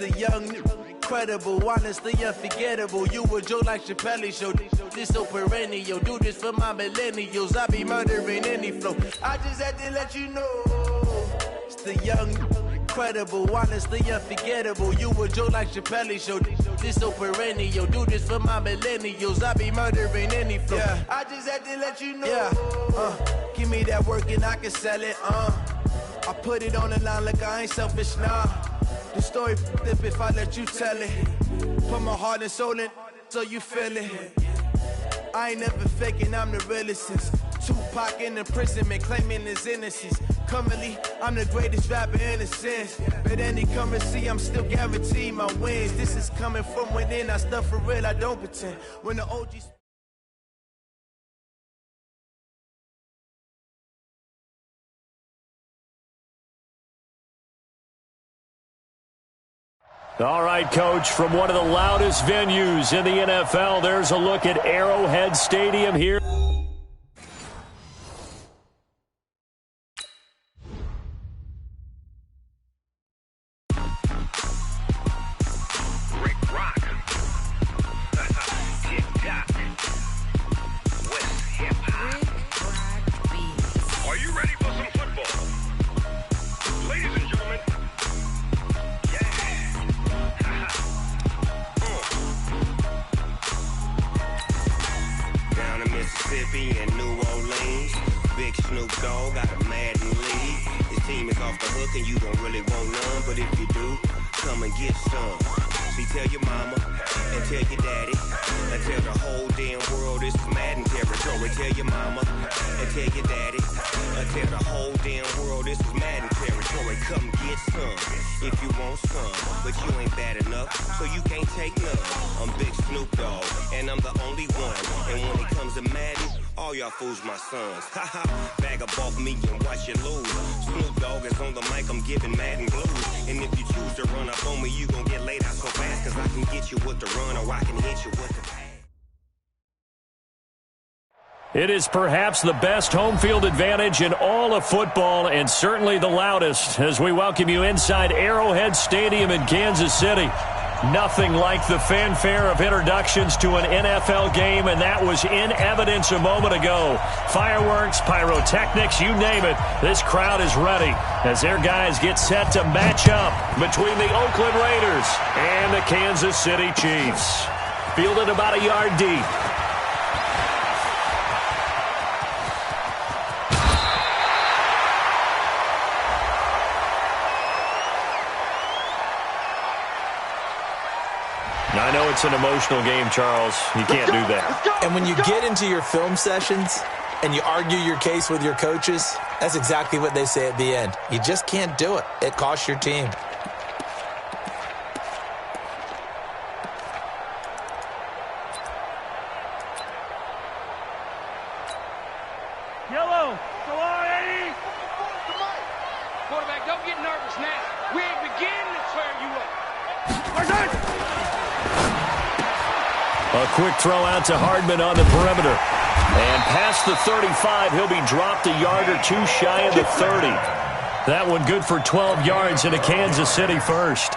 the young, incredible, honestly unforgettable. You a joke like Chappelle Show. This so perennial. Do this for my millennials. I be murdering any flow. I just had to let you know. It's the young, incredible, honestly unforgettable. You a joke like Chappelle Show. This so perennial. Do this for my millennials. I be murdering any flow. Yeah. I just had to let you know. Yeah. Give me that work and I can sell it. I put it on the line like I ain't selfish, nah. The story flip if I let you tell it. Put my heart and soul in so you feel it. I ain't never faking, I'm the realest since Tupac in imprisonment, claiming his innocence. Currently, I'm the greatest rapper in a sense. But any currency, I'm still guaranteed my wins. This is coming from within, I stuff for real, I don't pretend. When the OGs... All right, Coach, from one of the loudest venues in the NFL, there's a look at Arrowhead Stadium here. And New Orleans, big Snoop Dogg got a Madden league. His team is off the hook and you don't really want none, but if you do, come and get some. See, tell your mama and tell your daddy and tell the whole damn world this is Madden territory. Tell your mama and tell your daddy and tell the whole damn world this is Madden territory. Come get some if you want some, but you ain't bad enough, so you can't take none. I'm Big Snoop Dogg and I'm the only one, and when it comes to Madden, all y'all fools my sons. Haha, bag up off me and watch you lose. Snoop Dogg is on the mic, I'm giving Madden blues. And if you choose to run up on me, you gon' get laid out so fast, cause I can get you with the run or I can hit you with the pass. It is perhaps the best home field advantage in all of football, and certainly the loudest, as we welcome you inside Arrowhead Stadium in Kansas City. Nothing like the fanfare of introductions to an NFL game, and that was in evidence a moment ago. Fireworks, pyrotechnics, you name it. This crowd is ready as their guys get set to match up between the Oakland Raiders and the Kansas City Chiefs. Fielded about a yard deep. I know it's an emotional game, Charles. You can't do that. And when you get into your film sessions and you argue your case with your coaches, that's exactly what they say at the end. You just can't do it. It costs your team. Yellow. Go on, Eddie. Quarterback, don't get nervous now. We ain't beginning to tear you up. A quick throw out to Hardman on the perimeter. And past the 35, he'll be dropped a yard or two shy of the 30. That one good for 12 yards in a Kansas City first.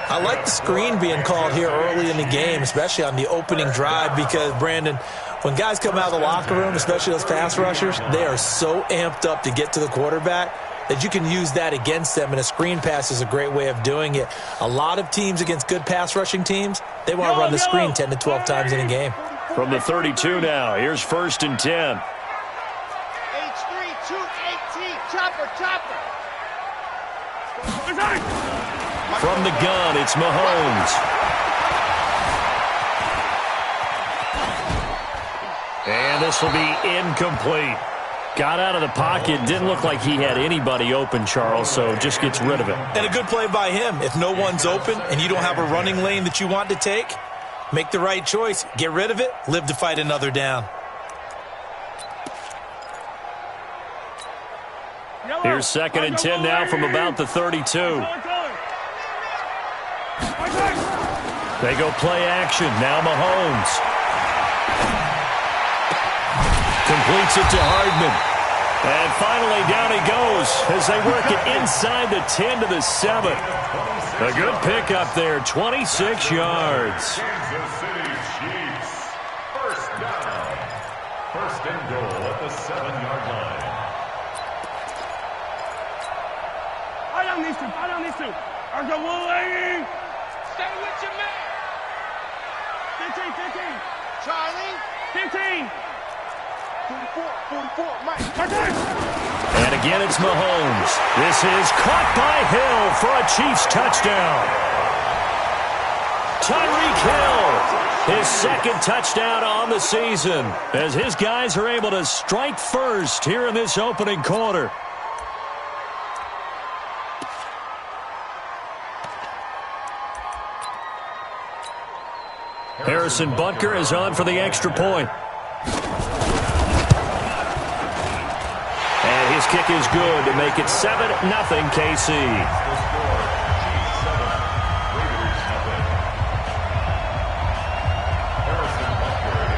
I like the screen being called here early in the game, especially on the opening drive, because, Brandon, when guys come out of the locker room, especially those pass rushers, they are so amped up to get to the quarterback that you can use that against them, and a screen pass is a great way of doing it. A lot of teams against good pass rushing teams, they want to run the screen 10 to 12 times in a game. From the 32 now, here's 1st and 10. H3, 218, chopper. From the gun, it's Mahomes. And this will be incomplete. Got out of the pocket. Didn't look like he had anybody open, Charles, so just gets rid of it. And a good play by him. If no one's open and you don't have a running lane that you want to take, make the right choice. Get rid of it. Live to fight another down. Here's 2nd and 10 now from about the 32. They go play action. Now Mahomes. Completes it to Hardman. And finally, down he goes as they work it inside the 10 to the 7. A good pickup there, 26 yards. Kansas City Chiefs. First down. First and goal at the 7-yard line. I don't need to. I got one lady. Stay with your man. 15. Charlie. 15. 44, Mike. And again, it's Mahomes. This is caught by Hill for a Chiefs touchdown. Tyreek Hill, his second touchdown on the season, as his guys are able to strike first here in this opening quarter. Harrison Butker is on for the extra point. And his kick is good to make it 7-0 KC.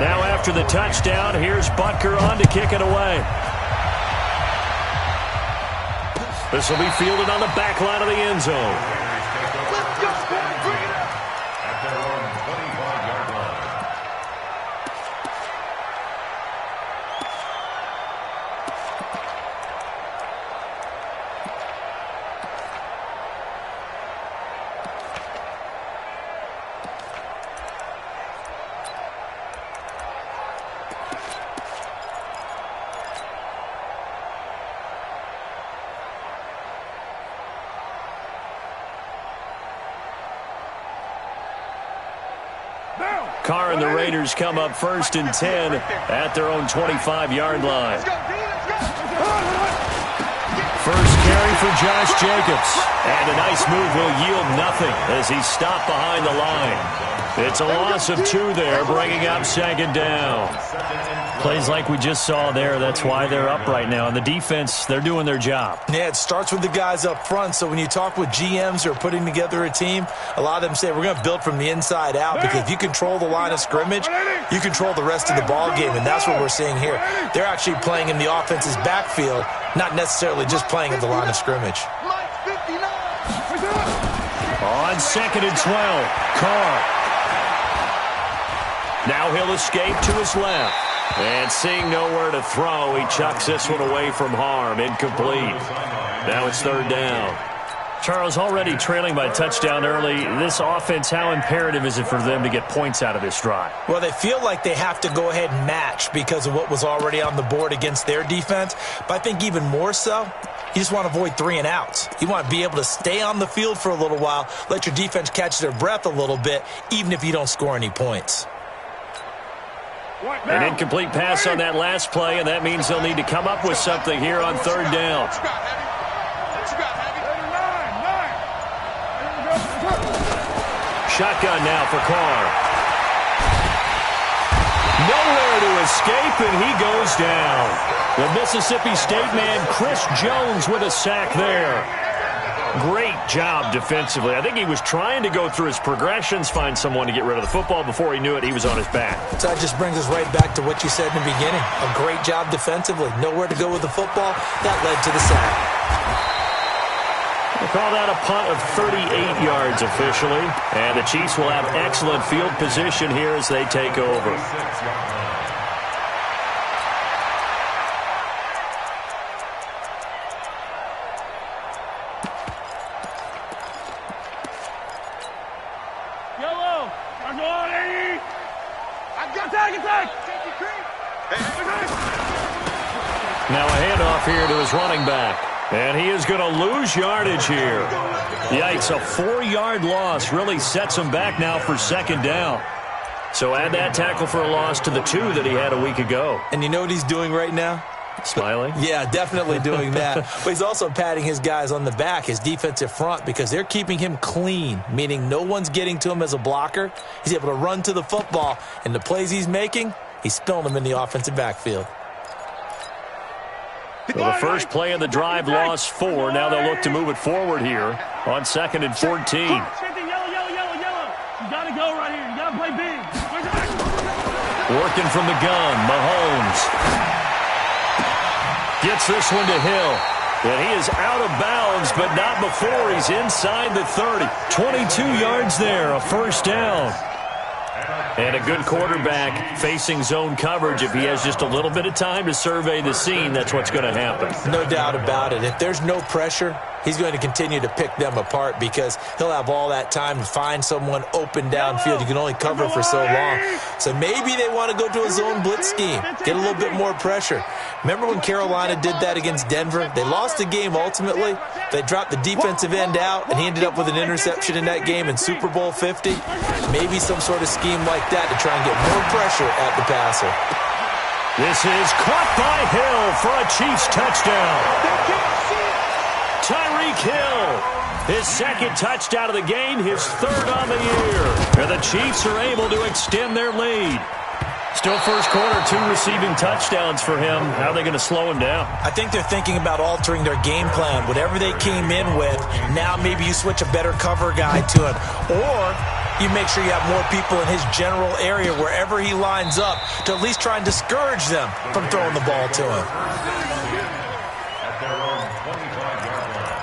Now after the touchdown, here's Butker on to kick it away. This will be fielded on the back line of the end zone. Carr and the Raiders come up first and 10 at their own 25-yard line. First carry for Josh Jacobs. And a nice move will yield nothing as he's stopped behind the line. It's a loss of 2 there, bringing up second down. Plays like we just saw there, that's why they're up right now. And the defense, they're doing their job. Yeah, it starts with the guys up front. So when you talk with GMs who are putting together a team, a lot of them say we're going to build from the inside out, because if you control the line of scrimmage, you control the rest of the ball game, and that's what we're seeing here. They're actually playing in the offense's backfield, not necessarily just playing at the line of scrimmage. On second and 12, Carr. Now he'll escape to his left. And seeing nowhere to throw, he chucks this one away from harm. Incomplete. Now it's third down. Charles, already trailing by a touchdown early. This offense, how imperative is it for them to get points out of this drive? Well, they feel like they have to go ahead and match because of what was already on the board against their defense. But I think even more so, you just want to avoid 3 and outs. You want to be able to stay on the field for a little while, let your defense catch their breath a little bit, even if you don't score any points. An incomplete pass on that last play, and that means they'll need to come up with something here on third down. Shotgun now for Carr. Nowhere to escape, and he goes down. The Mississippi State man, Chris Jones, with a sack there. Great job defensively. I think he was trying to go through his progressions, find someone to get rid of the football. Before he knew it, he was on his back. So that just brings us right back to what you said in the beginning. A great job defensively. Nowhere to go with the football. That led to the sack. We'll call that a punt of 38 yards officially. And the Chiefs will have excellent field position here as they take over. Now a handoff here to his running back. And he is going to lose yardage here. Yikes, a 4-yard loss really sets him back now for second down. So add that tackle for a loss to the 2 that he had a week ago. And you know what he's doing right now? Smiling? Yeah, definitely doing that. But he's also patting his guys on the back, his defensive front, because they're keeping him clean, meaning no one's getting to him as a blocker. He's able to run to the football, and the plays he's making, he's spilling them in the offensive backfield. So the first play of the drive lost 4. Now they'll look to move it forward here on second and 14. You got to go right here. You got to play big. Working from the gun, Mahomes. Gets this one to Hill. And he is out of bounds, but not before he's inside the 30. 22 yards there, a first down. And a good quarterback facing zone coverage. If he has just a little bit of time to survey the scene, that's what's going to happen. No doubt about it. If there's no pressure, he's going to continue to pick them apart because he'll have all that time to find someone open downfield. You can only cover for so long. So maybe they want to go to a zone blitz scheme, get a little bit more pressure. Remember when Carolina did that against Denver? They lost the game ultimately. They dropped the defensive end out, and he ended up with an interception in that game in Super Bowl 50. Maybe some sort of scheme like that to try and get more pressure at the passer. This is caught by Hill for a Chiefs touchdown. Tyreek Hill, his second touchdown of the game, his third on the year. And the Chiefs are able to extend their lead. Still first quarter, 2 receiving touchdowns for him. How are they going to slow him down? I think they're thinking about altering their game plan. Whatever they came in with, now maybe you switch a better cover guy to him. Or you make sure you have more people in his general area wherever he lines up to at least try and discourage them from throwing the ball to him. At their own 25-yard line.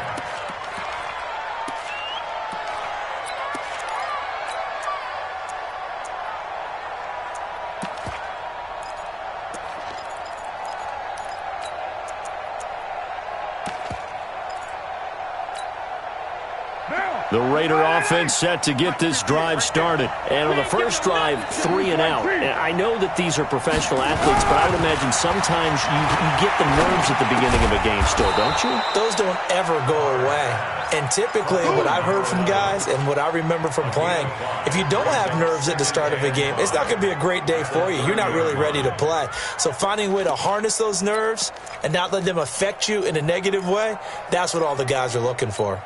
The Raider offense set to get this drive started. And on the first drive, 3 and out. And I know that these are professional athletes, but I would imagine sometimes you get the nerves at the beginning of a game still, don't you? Those don't ever go away. And typically what I've heard from guys and what I remember from playing, if you don't have nerves at the start of a game, it's not going to be a great day for you. You're not really ready to play. So finding a way to harness those nerves and not let them affect you in a negative way, that's what all the guys are looking for.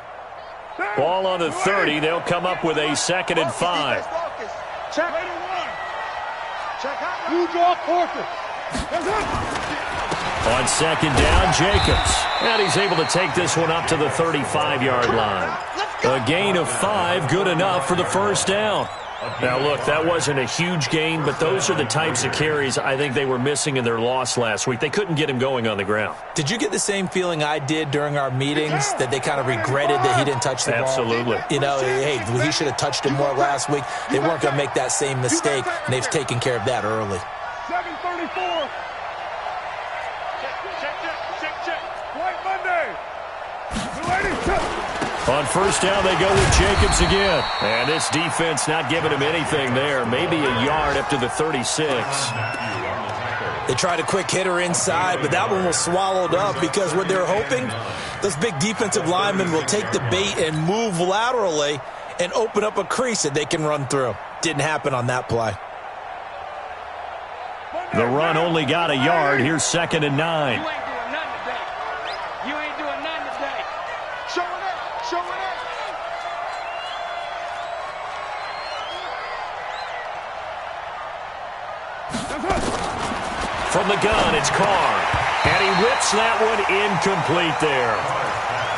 Ball on the 30. They'll come up with a 2nd and 5. Check. You draw quarter. On 2nd down, Jacobs. And he's able to take this one up to the 35-yard line. A gain of 5, good enough for the first down. Now, look, that wasn't a huge gain, but those are the types of carries I think they were missing in their loss last week. They couldn't get him going on the ground. Did you get the same feeling I did during our meetings, that they kind of regretted that he didn't touch the ball? Absolutely. You know, hey, he should have touched it more last week. They weren't going to make that same mistake, and they've taken care of that early. 7:34. Check. White Monday. On first down, they go with Jacobs again. And this defense not giving him anything there. Maybe a yard up to the 36. They tried a quick hitter inside, but that one was swallowed up because what they're hoping, those big defensive linemen will take the bait and move laterally and open up a crease that they can run through. Didn't happen on that play. The run only got a yard. Here's 2nd and 9. From the gun, it's Carr. And he whips that one incomplete there.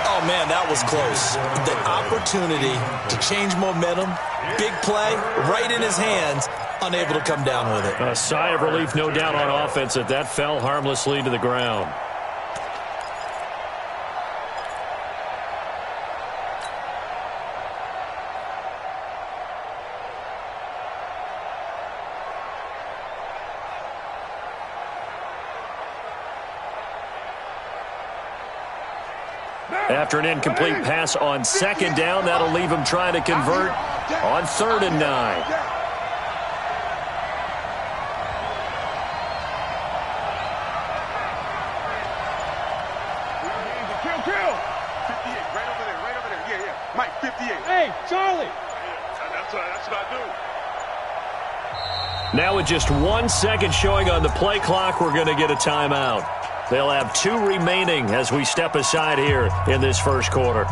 Oh, man, that was close. The opportunity to change momentum, big play, right in his hands, unable to come down with it. A sigh of relief, no doubt, on offense that fell harmlessly to the ground. After an incomplete pass on 2nd down, that'll leave him trying to convert on 3rd and 9. Kill. 58, right over there. Yeah. Mike, 58. Hey, Charlie. That's what I do. Now with just 1 second showing on the play clock, we're going to get a timeout. They'll have 2 remaining as we step aside here in this first quarter.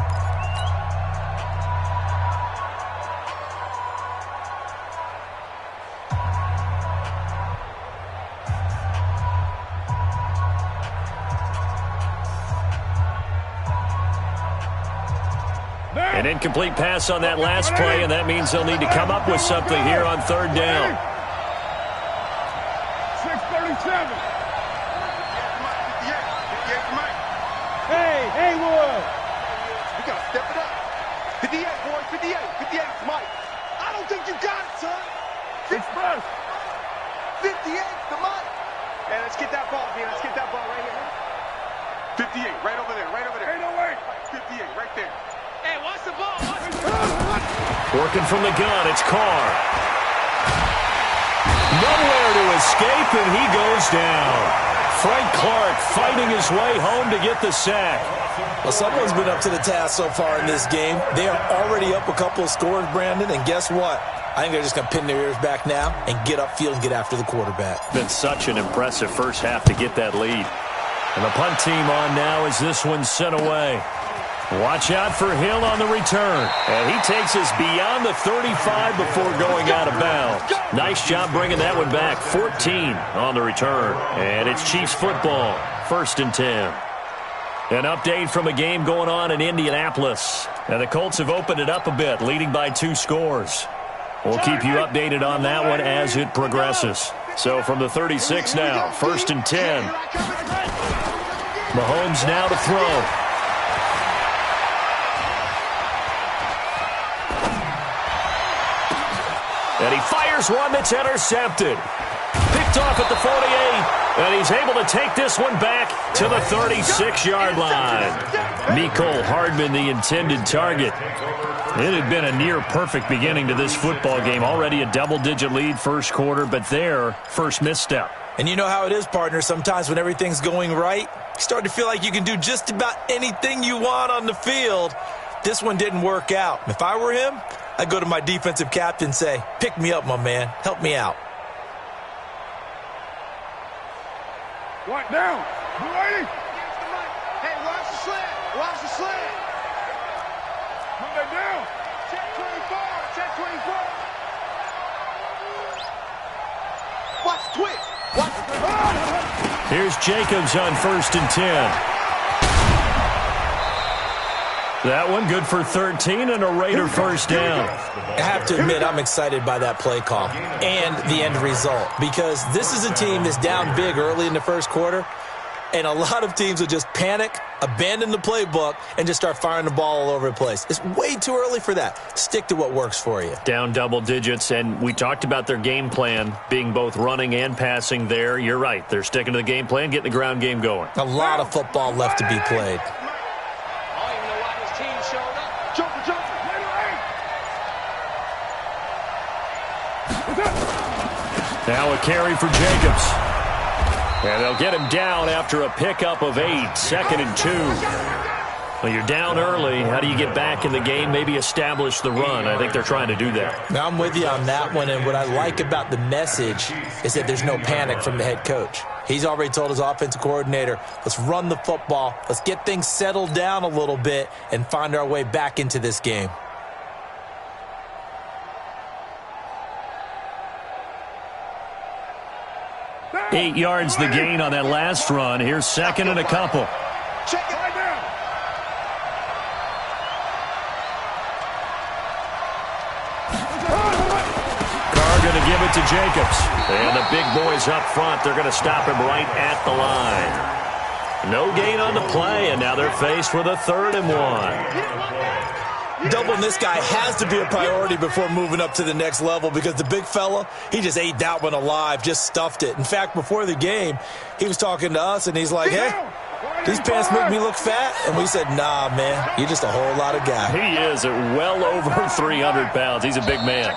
An incomplete pass on that last play, and that means they'll need to come up with something here on 3rd down. 6:37. 58, boys, 58. 58, Mike. I don't think you got it, son. It's first. 58, the Mike. Hey, let's get that ball, man. Let's get that ball right here. 58, right over there, right over there. Hey, no way. 58, right there. Hey, watch the ball. Watch the ball. Working from the gun, it's Carr. Nowhere to escape, and he goes down. Frank Clark fighting his way home to get the sack. Well, someone's been up to the task so far in this game. They are already up a couple of scores, Brandon, and guess what? I think they're just going to pin their ears back now and get upfield and get after the quarterback. Been such an impressive first half to get that lead. And the punt team on now as this one's sent away. Watch out for Hill on the return. And he takes us beyond the 35 before going out of bounds. Nice job bringing that one back. 14 on the return. And it's Chiefs football. 1st and 10. An update from a game going on in Indianapolis. And the Colts have opened it up a bit, leading by 2 scores. We'll keep you updated on that one as it progresses. So from the 36 now, 1st and 10. Mahomes now to throw. And he fires one that's intercepted. Picked off at the 48. And he's able to take this one back to the 36-yard line. Mecole Hardman, the intended target. It had been a near-perfect beginning to this football game. Already a double-digit lead first quarter, but their first misstep. And you know how it is, partner. Sometimes when everything's going right, you start to feel like you can do just about anything you want on the field. This one didn't work out. If I were him, I'd go to my defensive captain and say, pick me up, my man. Help me out. What now? You ready? Hey, watch the slant. Watch the slant. Put that down. Check 24. Check 24. Watch the twitch. Watch the... Here's Jacobs on 1st and 10. That one good for 13 and a Raider first down. I have to admit, I'm excited by that play call and the end result because this is a team that's down big early in the first quarter, and a lot of teams will just panic, abandon the playbook, and just start firing the ball all over the place. It's way too early for that. Stick to what works for you. Down double digits, and we talked about their game plan being both running and passing there. You're right. They're sticking to the game plan, getting the ground game going. A lot of football left to be played. Now a carry for Jacobs. And they'll get him down after a pickup of 8. 2nd and 2. Well, you're down early. How do you get back in the game? Maybe establish the run. I think they're trying to do that. Now I'm with you on that one, and what I like about the message is that there's no panic from the head coach. He's already told his offensive coordinator, let's run the football, let's get things settled down a little bit and find our way back into this game. Eight yards the gain on that last run. Here's 2nd and a couple. Check it right now. Carr going to give it to Jacobs. And the big boys up front, they're going to stop him right at the line. No gain on the play, and now they're faced with a 3rd and 1. Doubling this guy has to be a priority before moving up to the next level because the big fella, he just ate that one alive, just stuffed it. In fact, before the game, he was talking to us, and he's like, hey, these pants make me look fat. And we said, nah, man, you're just a whole lot of guy. He is at well over 300 pounds. He's a big man.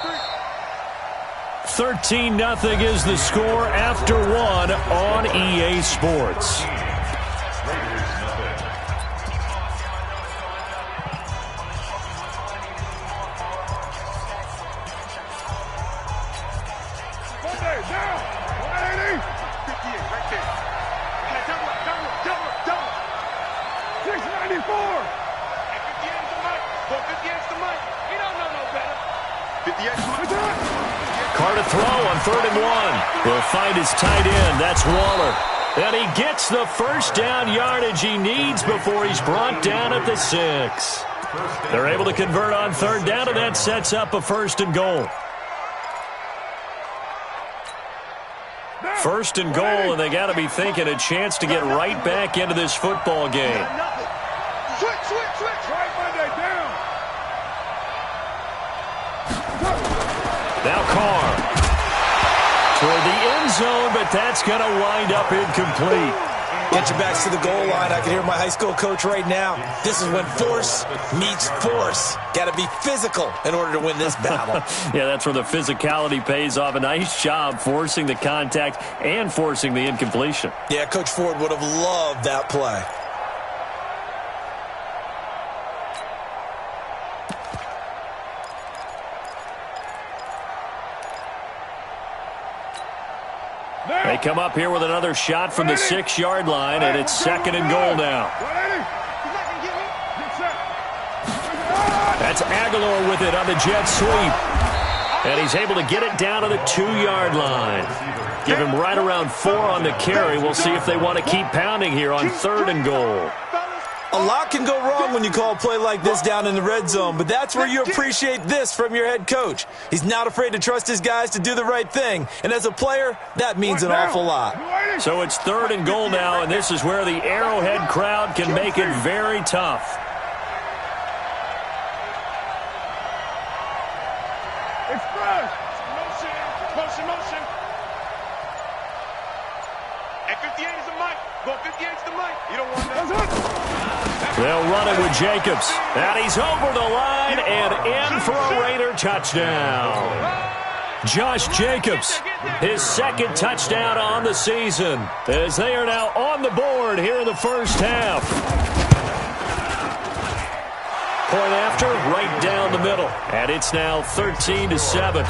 13-0 is the score after 1 on EA Sports. Carr to throw on 3rd and 1. Will find his tight end. That's Waller. And he gets the first down yardage he needs before he's brought down at the 6. They're able to convert on 3rd down, and that sets up a 1st and goal. 1st and goal, and they got to be thinking a chance to get right back into this football game. Switch. Right Monday, down. Now Carr. Toward the end zone, but that's going to wind up incomplete. Get your backs to the goal line. I can hear my high school coach right now. This is when force meets force. Got to be physical in order to win this battle. Yeah, that's where the physicality pays off. A nice job forcing the contact and forcing the incompletion. Yeah, Coach Ford would have loved that play. They come up here with another shot from the 6-yard line, and it's 2nd and goal now. That's Aguilar with it on the jet sweep. And he's able to get it down to the 2-yard line. Give him right around 4 on the carry. We'll see if they want to keep pounding here on 3rd and goal. A lot can go wrong when you call a play like this down in the red zone, but that's where you appreciate this from your head coach. He's not afraid to trust his guys to do the right thing, and as a player, that means an awful lot. So it's 3rd and goal now, and this is where the Arrowhead crowd can make it very tough. Express! Motion, motion. And 58 is the mic. Go 58 is the mic. You don't want that. They'll run it with Jacobs. And he's over the line and in for a Raider touchdown. Josh Jacobs, his 2nd touchdown on the season, as they are now on the board here in the first half. Point after, right down the middle. And it's now 13-7.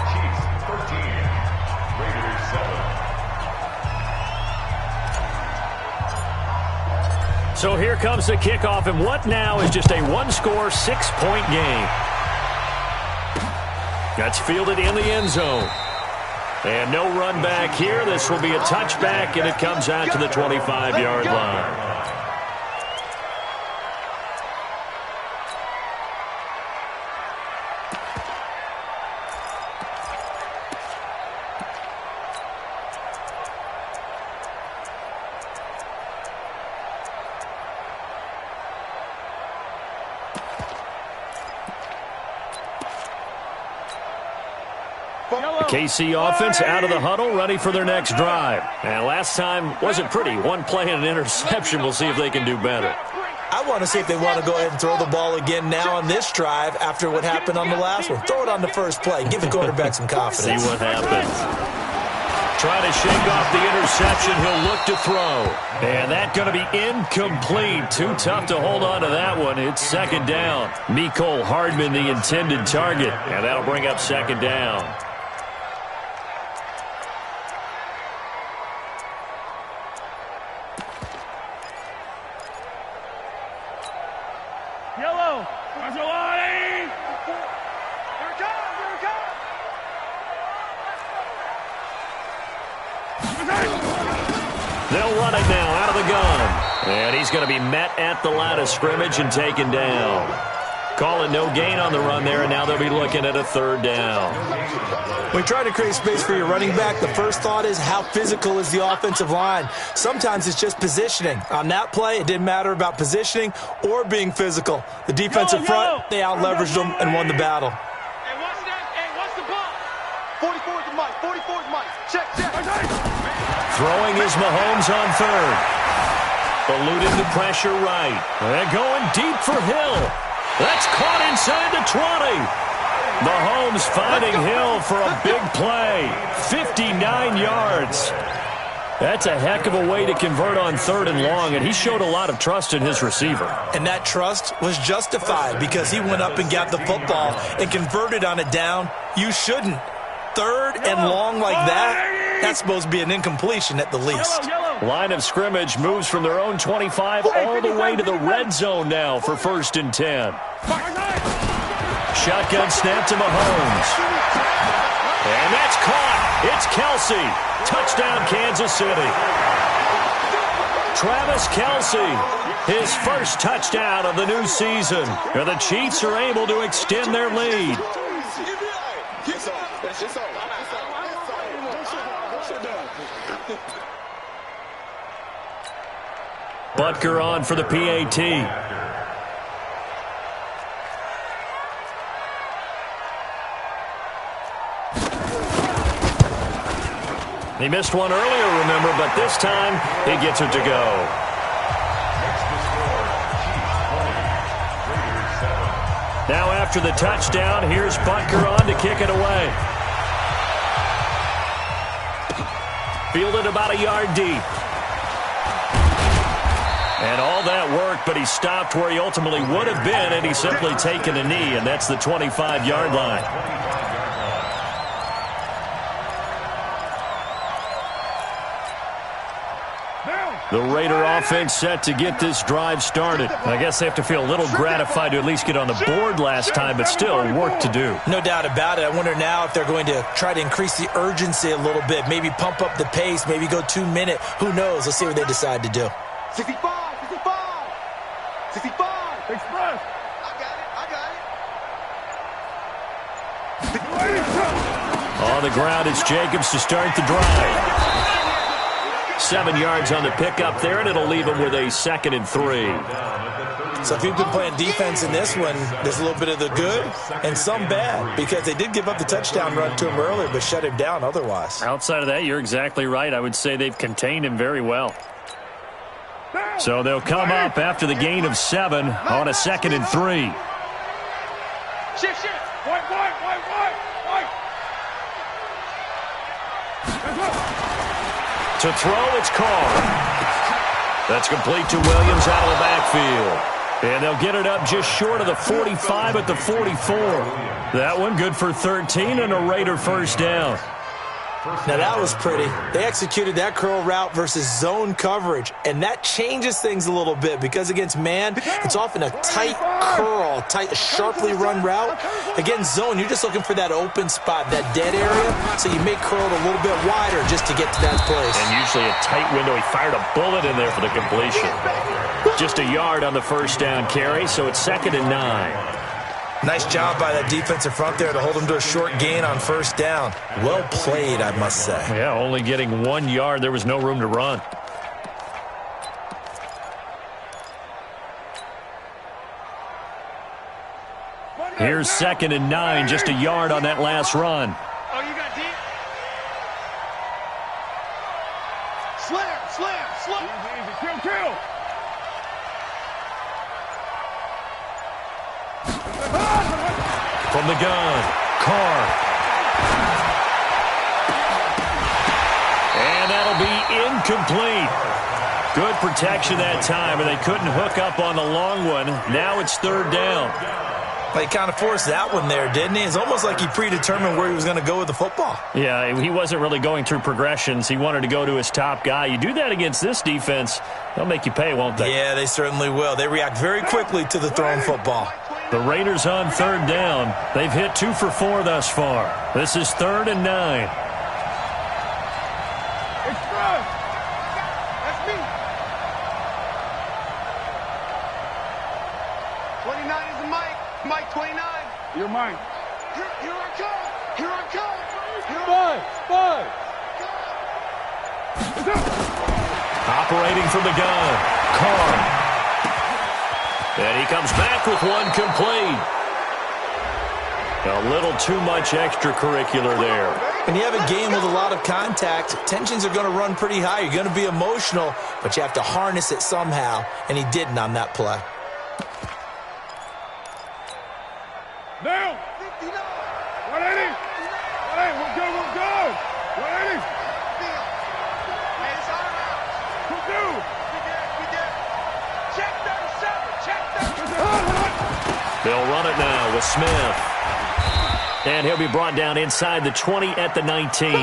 So here comes the kickoff, and what now is just a 1-score, 6-point game. That's fielded in the end zone. And no run back here. This will be a touchback, and it comes out to the 25-yard line. KC offense out of the huddle, ready for their next drive. And last time wasn't pretty. One play and an interception. We'll see if they can do better. I want to see if they want to go ahead and throw the ball again now on this drive after what happened on the last one. Throw it on the first play. Give the quarterback some confidence. See what happens. Trying to shake off the interception. He'll look to throw. And that's going to be incomplete. Too tough to hold on to that one. It's 2nd down. Mecole Hardman, the intended target. And that'll bring up 2nd down. Yellow. Maserati. Here it comes. They'll run it now out of the gun. And he's going to be met at the line of scrimmage and taken down. Call it no gain on the run there, and now they'll be looking at a 3rd down. When you try to create space for your running back, the first thought is how physical is the offensive line. Sometimes it's just positioning. On that play, it didn't matter about positioning or being physical. The defensive front, they out-leveraged them and won the battle. Hey, watch that. Hey, watch the ball. 44 is the mic. 44 is mic. Check. Throwing is Mahomes on 3rd. Eluding the pressure right. And going deep for Hill. That's caught inside the 20. Mahomes finding Hill for a big play. 59 yards. That's a heck of a way to convert on 3rd and long, and he showed a lot of trust in his receiver. And that trust was justified because he went up and got the football and converted on it down. You shouldn't. 3rd and long like that, that's supposed to be an incompletion at the least. Line of scrimmage moves from their own 25 all the way to the red zone now for 1st and 10. Shotgun snap to Mahomes. And that's caught. It's Kelsey. Touchdown, Kansas City. Travis Kelsey, his first touchdown of the new season. And the Chiefs are able to extend their lead. Butker on for the PAT. He missed one earlier, remember, but this time he gets it to go. Now after the touchdown, here's Butker on to kick it away. Fielded about a yard deep. And all that work, but he stopped where he ultimately would have been, and he's simply taken a knee, and that's the 25-yard line. The Raider offense set to get this drive started. I guess they have to feel a little gratified to at least get on the board last time, but still work to do. No doubt about it. I wonder now if they're going to try to increase the urgency a little bit, maybe pump up the pace, maybe go 2 minute. Who knows? Let's see what they decide to do. 65, 65, 65. Express. I got it. On the ground, it's Jacobs to start the drive. 7 yards on the pickup there, and it'll leave him with a 2nd and 3. So if you've been playing defense in this one, there's a little bit of the good and some bad, because they did give up the touchdown run to him earlier, but shut him down otherwise. Outside of that, you're exactly right. I would say they've contained him very well. So they'll come up after the gain of 7 on a 2nd and 3. Shift. White. To throw, it's Carr. That's complete to Williams out of the backfield. And they'll get it up just short of the 45 at the 44. That one good for 13 and a Raider first down. Now that was pretty. They executed that curl route versus zone coverage, and that changes things a little bit because against man, it's often a tight curl, sharply run route. Against zone, you're just looking for that open spot, that dead area, so you make curl a little bit wider just to get to that place. And usually a tight window. He fired a bullet in there for the completion. Just a yard on the first down carry, so it's 2nd and 9. Nice job by that defensive front there to hold him to a short gain on first down. Well played, I must say. Yeah, only getting 1 yard. There was no room to run. Here's 2nd and 9, just a yard on that last run. Oh, you got deep? Slam. Easy. Kill. From the gun, Carr. And that'll be incomplete. Good protection that time, and they couldn't hook up on the long one. Now it's 3rd down. He kind of forced that one there, didn't he? It's almost like he predetermined where he was going to go with the football. Yeah, he wasn't really going through progressions. He wanted to go to his top guy. You do that against this defense, they'll make you pay, won't they? Yeah, they certainly will. They react very quickly to the thrown football. The Raiders on 3rd down. They've hit 2 for 4 thus far. This is 3rd and 9. Express. That's me. 29 is the mic. Mike 29. You're mine. Here I come. Five. Operating from the gun, Carr. And he comes back with one complete. A little too much extracurricular there. When you have a game with a lot of contact, tensions are going to run pretty high. You're going to be emotional, but you have to harness it somehow, and he didn't on that play. Now. 59. 180. We're good. 180. Hey, it's all right. Who do? We did. Check 37. They'll run it now with Smith. And he'll be brought down inside the 20 at the 19.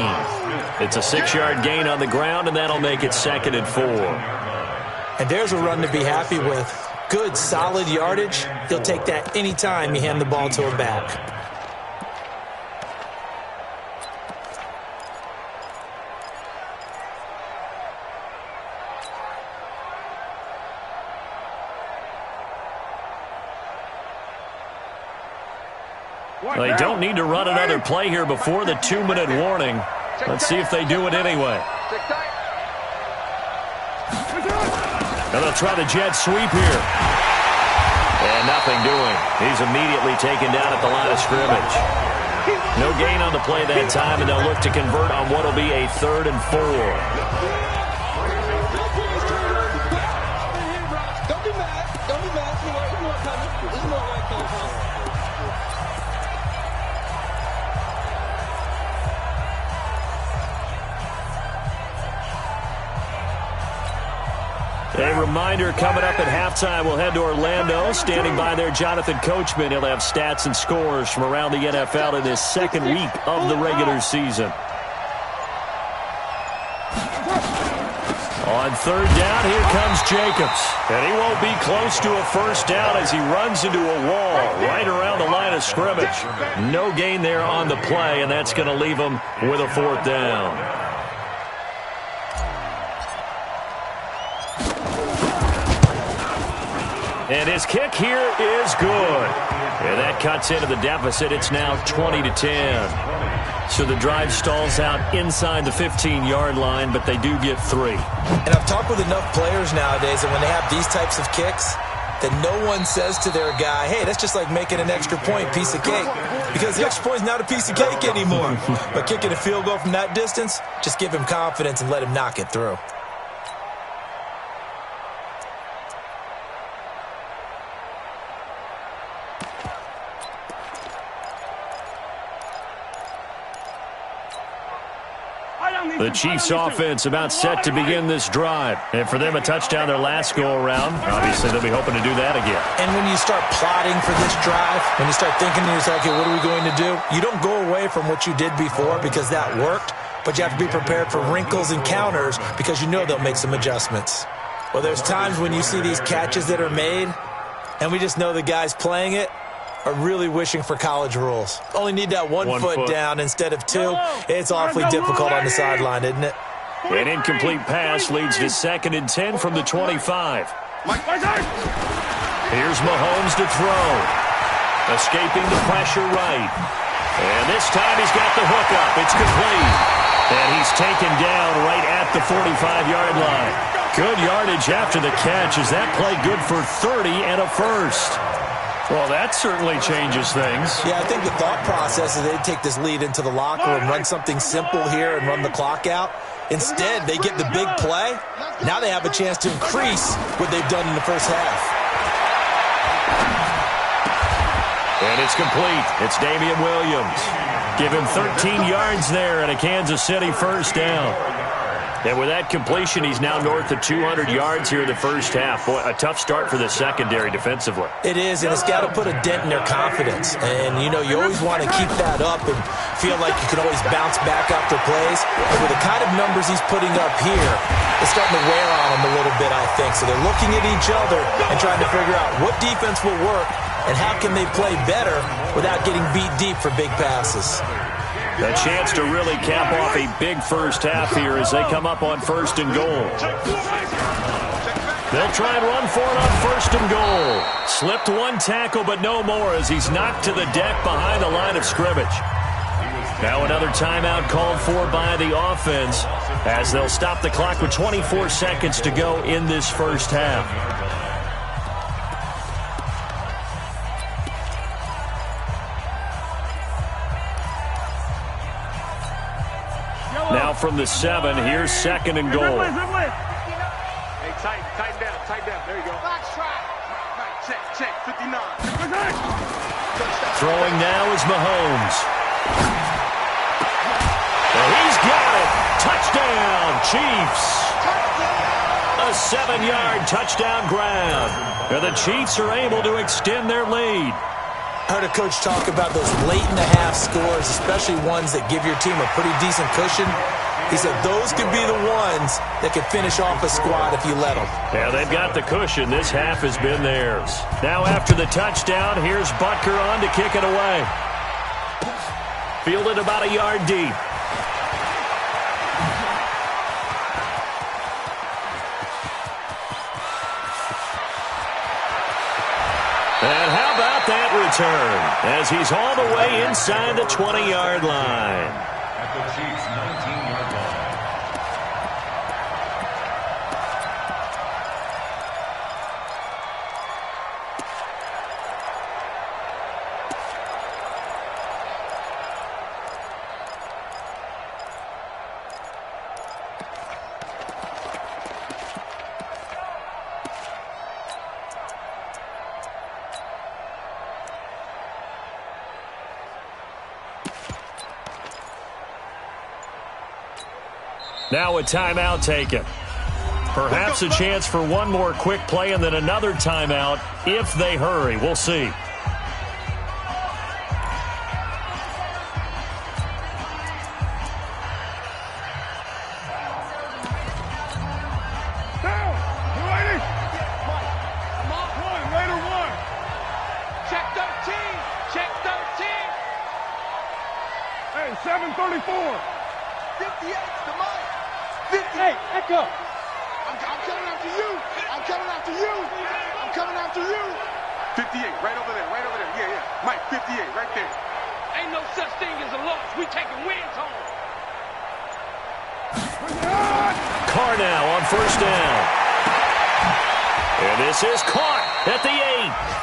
It's a 6-yard gain on the ground, and that'll make it 2nd and 4. And there's a run to be happy with. Good, solid yardage. He'll take that anytime you hand the ball to him back. They don't need to run another play here before the 2-minute warning. Let's see if they do it anyway. And they'll try the jet sweep here. And nothing doing. He's immediately taken down at the line of scrimmage. No gain on the play that time, and they'll look to convert on what will be a 3rd and 4. Don't be mad. Don't be mad. There's more coming. There's more coming. A reminder coming up at halftime, we'll head to Orlando. Standing by there, Jonathan Coachman. He'll have stats and scores from around the NFL in his second week of the regular season. On 3rd down, here comes Jacobs. And he won't be close to a first down as he runs into a wall right around the line of scrimmage. No gain there on the play, and that's going to leave him with a 4th down. And his kick here is good. And that cuts into the deficit. It's now 20-10. So the drive stalls out inside the 15-yard line, but they do get 3. And I've talked with enough players nowadays that when they have these types of kicks, that no one says to their guy, hey, that's just like making an extra point, piece of cake. Because the extra point is not a piece of cake anymore. But kicking a field goal from that distance, just give him confidence and let him knock it through. The Chiefs offense about set to begin this drive. And for them, a touchdown their last go-around. Obviously, they'll be hoping to do that again. And when you start plotting for this drive, when you start thinking to yourself, okay, what are we going to do? You don't go away from what you did before because that worked, but you have to be prepared for wrinkles and counters because you know they'll make some adjustments. Well, there's times when you see these catches that are made, and we just know the guys playing it are really wishing for college rules. Only need that one foot down instead of 2. It's awfully difficult on the sideline, isn't it? An incomplete pass leads to 2nd and 10 from the 25. Here's Mahomes to throw. Escaping the pressure right. And this time he's got the hook up. It's complete. And he's taken down right at the 45-yard line. Good yardage after the catch. Is that play good for 30 and a first? Well, that certainly changes things. Yeah, I think the thought process is they'd take this lead into the locker room, run something simple here and run the clock out. Instead, they get the big play. Now they have a chance to increase what they've done in the first half. And it's complete. It's Damian Williams. Give him 13 yards there and a Kansas City first down. And with that completion, he's now north of 200 yards here in the first half. Boy, a tough start for the secondary defensively. It is, and it's got to put a dent in their confidence. And, you know, you always want to keep that up and feel like you can always bounce back after plays. But with the kind of numbers he's putting up here, it's starting to wear on them a little bit, I think. So they're looking at each other and trying to figure out what defense will work and how can they play better without getting beat deep for big passes. A chance to really cap off a big first half here as they come up on 1st and goal. They'll try and run for it on 1st and goal. Slipped one tackle, but no more as he's knocked to the deck behind the line of scrimmage. Now another timeout called for by the offense as they'll stop the clock with 24 seconds to go in this first half. Now from the 7, here's 2nd and goal. Hey, tighten down. There you go. Check, 59. Throwing now is Mahomes. And he's got it. Touchdown, Chiefs. A 7-yard touchdown grab. And the Chiefs are able to extend their lead. I heard a coach talk about those late-in-the-half scores, especially ones that give your team a pretty decent cushion. He said those could be the ones that could finish off a squad if you let them. Yeah, they've got the cushion. This half has been theirs. Now after the touchdown, here's Butker on to kick it away. Fielded about a yard deep. And how about that return as he's all the way inside the 20-yard line. At the Chiefs' 19-yard line. Now a timeout taken. Perhaps a chance for one more quick play and then another timeout if they hurry. We'll see. Hey, 734. 58's the mic. 50. Hey, Echo. I'm coming after you. I'm coming after you. I'm coming after you. 58, right over there, right over there. Yeah, yeah. Mike, 58, right there. Ain't no such thing as a loss. We taking wins home. Carr now on first down. And this is caught at the 8.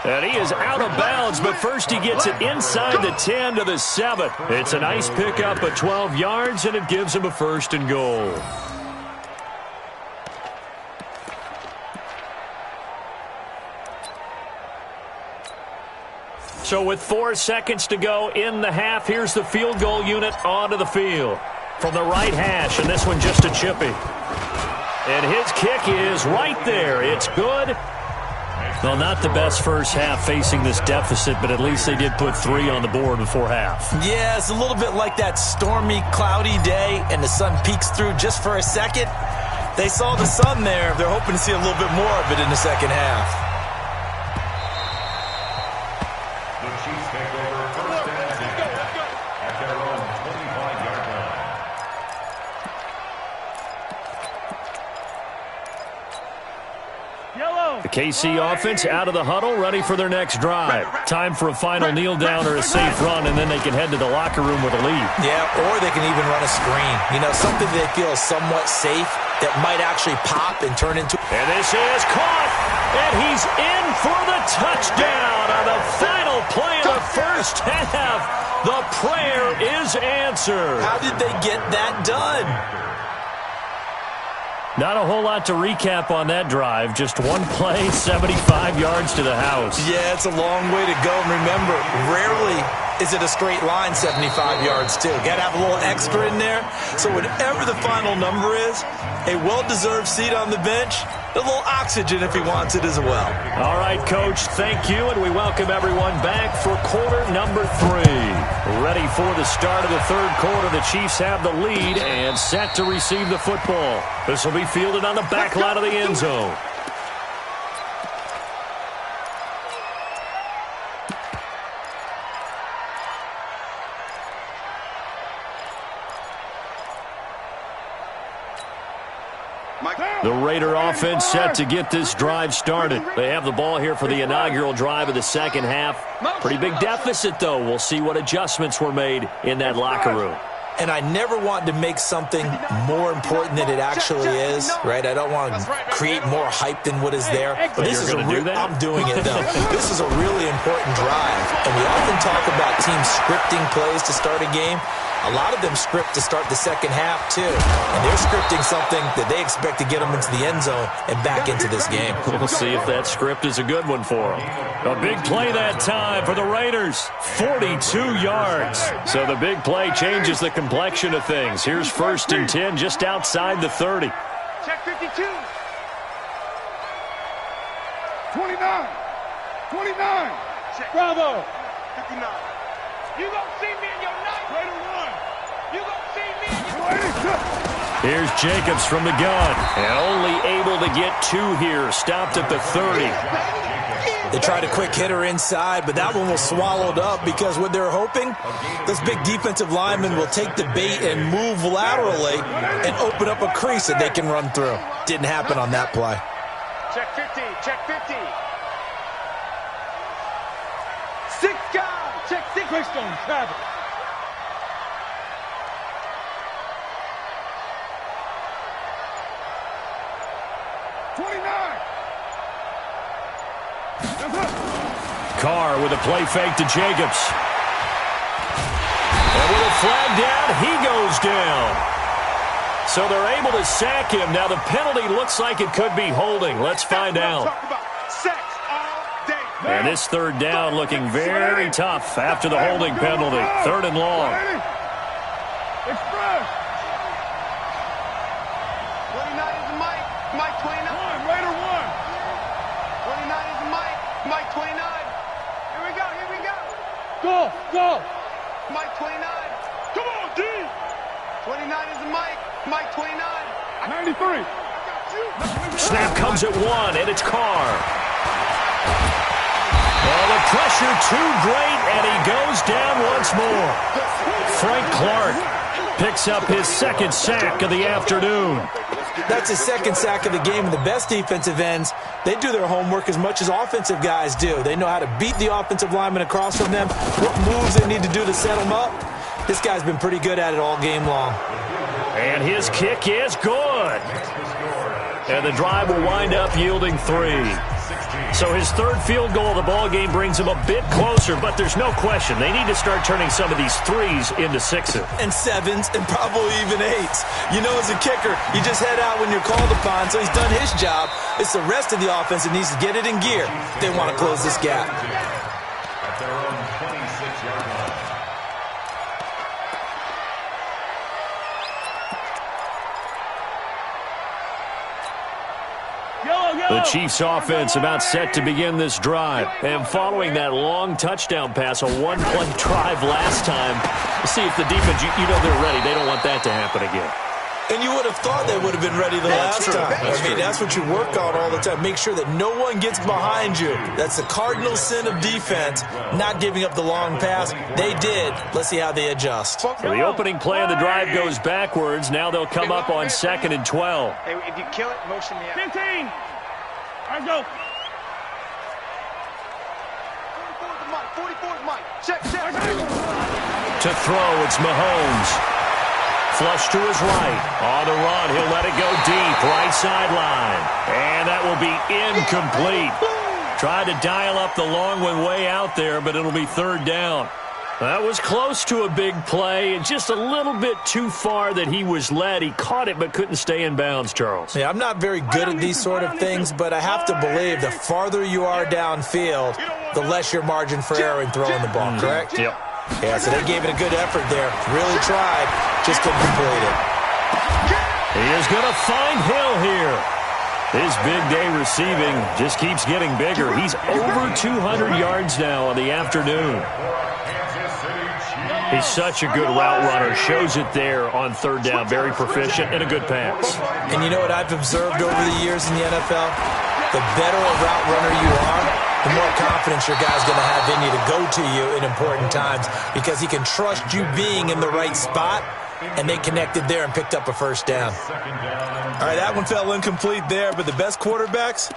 And he is out of bounds, but first he gets it inside the 10 to the 7. It's a nice pickup of 12 yards, and it gives him a first and goal. So with 4 seconds to go in the half, here's the field goal unit onto the field. From the right hash, and this one just a chippy. And his kick is right there. It's good. Well, not the best first half facing this deficit, but at least they did put 3 on the board before half. Yeah, it's a little bit like that stormy, cloudy day, and the sun peeks through just for a second. They saw the sun there. They're hoping to see a little bit more of it in the second half. The Chiefs take over first and 10 at their own 25-yard line. The KC offense out of the huddle, ready for their next drive. Time for a final kneel down or a safe run, and then they can head to the locker room with a lead. Yeah, or they can even run a screen. You know, something they feel is somewhat safe that might actually pop and turn into... And this is caught, and he's in for the touchdown on the final play of the first half. The prayer is answered. How did they get that done? Not a whole lot to recap on that drive. Just one play, 75 yards to the house. Yeah, it's a long way to go. And remember, rarely is it a straight line 75 yards, too. Got to have a little extra in there. So whatever the final number is, a well-deserved seat on the bench, a little oxygen if he wants it as well. All right, Coach, thank you, and we welcome everyone back for quarter number 3. Ready for the start of the third quarter. The Chiefs have the lead and set to receive the football. This will be fielded on the back line of the end zone. The Raider offense set to get this drive started. They have the ball here for the inaugural drive of the second half. Pretty big deficit, though. We'll see what adjustments were made in that locker room. And I never want to make something more important than it actually is, right? I don't want to create more hype than what is there. But this is I'm doing it, though. This is a really important drive. And we often talk about teams scripting plays to start a game. A lot of them script to start the second half, too. And they're scripting something that they expect to get them into the end zone and back into this game. We'll see if that script is a good one for them. A big play that time for the Raiders. 42 yards. So the big play changes the complexion of things. Here's first and 10 just outside the 30. Check 52. 29. 29. Check. Bravo. 59. You gonna see me in your night. Raider 1. You gonna see me in your night. Here's Jacobs from the gun. And only able to get 2 here. Stopped at the 30. They tried a quick hitter inside, but that one was swallowed up because what they're hoping, those big defensive linemen will take the bait and move laterally and open up a crease that they can run through. Didn't happen on that play. Check 50. Check 50. 6 guys. Check 6. Quickstone, Travis. Carr with a play fake to Jacobs. And with a flag down, he goes down. So they're able to sack him. Now the penalty looks like it could be holding. Let's find out. And this third down looking very tough after the holding penalty. 3rd and long. Mike 29. Here we go, here we go. Go. Mike 29. Come on, D. 29 is the Mike. Mike 29. 93. Snap comes at 1, and it's Carr. Well, the pressure too great, and he goes down once more. Frank Clark picks up his second sack of the afternoon. That's his second sack of the game, and the best defensive ends, they do their homework as much as offensive guys do. They know how to beat the offensive lineman across from them, what moves they need to do to set them up. This guy's been pretty good at it all game long. And his kick is good. And the drive will wind up yielding 3. So his third field goal of the ball game brings him a bit closer, but there's no question they need to start turning some of these 3s into 6s. And 7s and probably even 8s. You know, as a kicker, you just head out when you're called upon, so he's done his job. It's the rest of the offense that needs to get it in gear if they want to close this gap. At their own 26-yard line. The Chiefs offense about set to begin this drive. And following that long touchdown pass, a one-play drive last time, we'll see if the defense, you know they're ready. They don't want that to happen again. And you would have thought they would have been ready the last time. I mean, that's what you work on all the time. Make sure that no one gets behind you. That's the cardinal sin of defense, not giving up the long pass. They did. Let's see how they adjust. So the opening play of the drive goes backwards. Now they'll come up on 2nd and 12. Hey, if you kill it, motion me out. 15. Let's go. 44 is Mike. Check. To throw, it's Mahomes. Flush to his right. On the run, he'll let it go deep. Right sideline. And that will be incomplete. Tried to dial up the long one way out there, but it'll be 3rd down. That was close to a big play, and just a little bit too far that he was led. He caught it but couldn't stay in bounds, Charles. Yeah, I'm not very good at these sort of things, but I have to believe the farther you are downfield, the less your margin for error in throwing the ball, correct? Yep. Yeah, so they gave it a good effort there. Really tried, just couldn't complete it. He is going to find Hill here. His big day receiving just keeps getting bigger. He's over 200 yards now on the afternoon. He's such a good route runner. Shows it there on 3rd down. Very proficient and a good pass. And you know what I've observed over the years in the NFL? The better a route runner you are, the more confidence your guy's going to have in you to go to you in important times because he can trust you being in the right spot, and they connected there and picked up a 1st down. All right, that one fell incomplete there, but the best quarterbacks,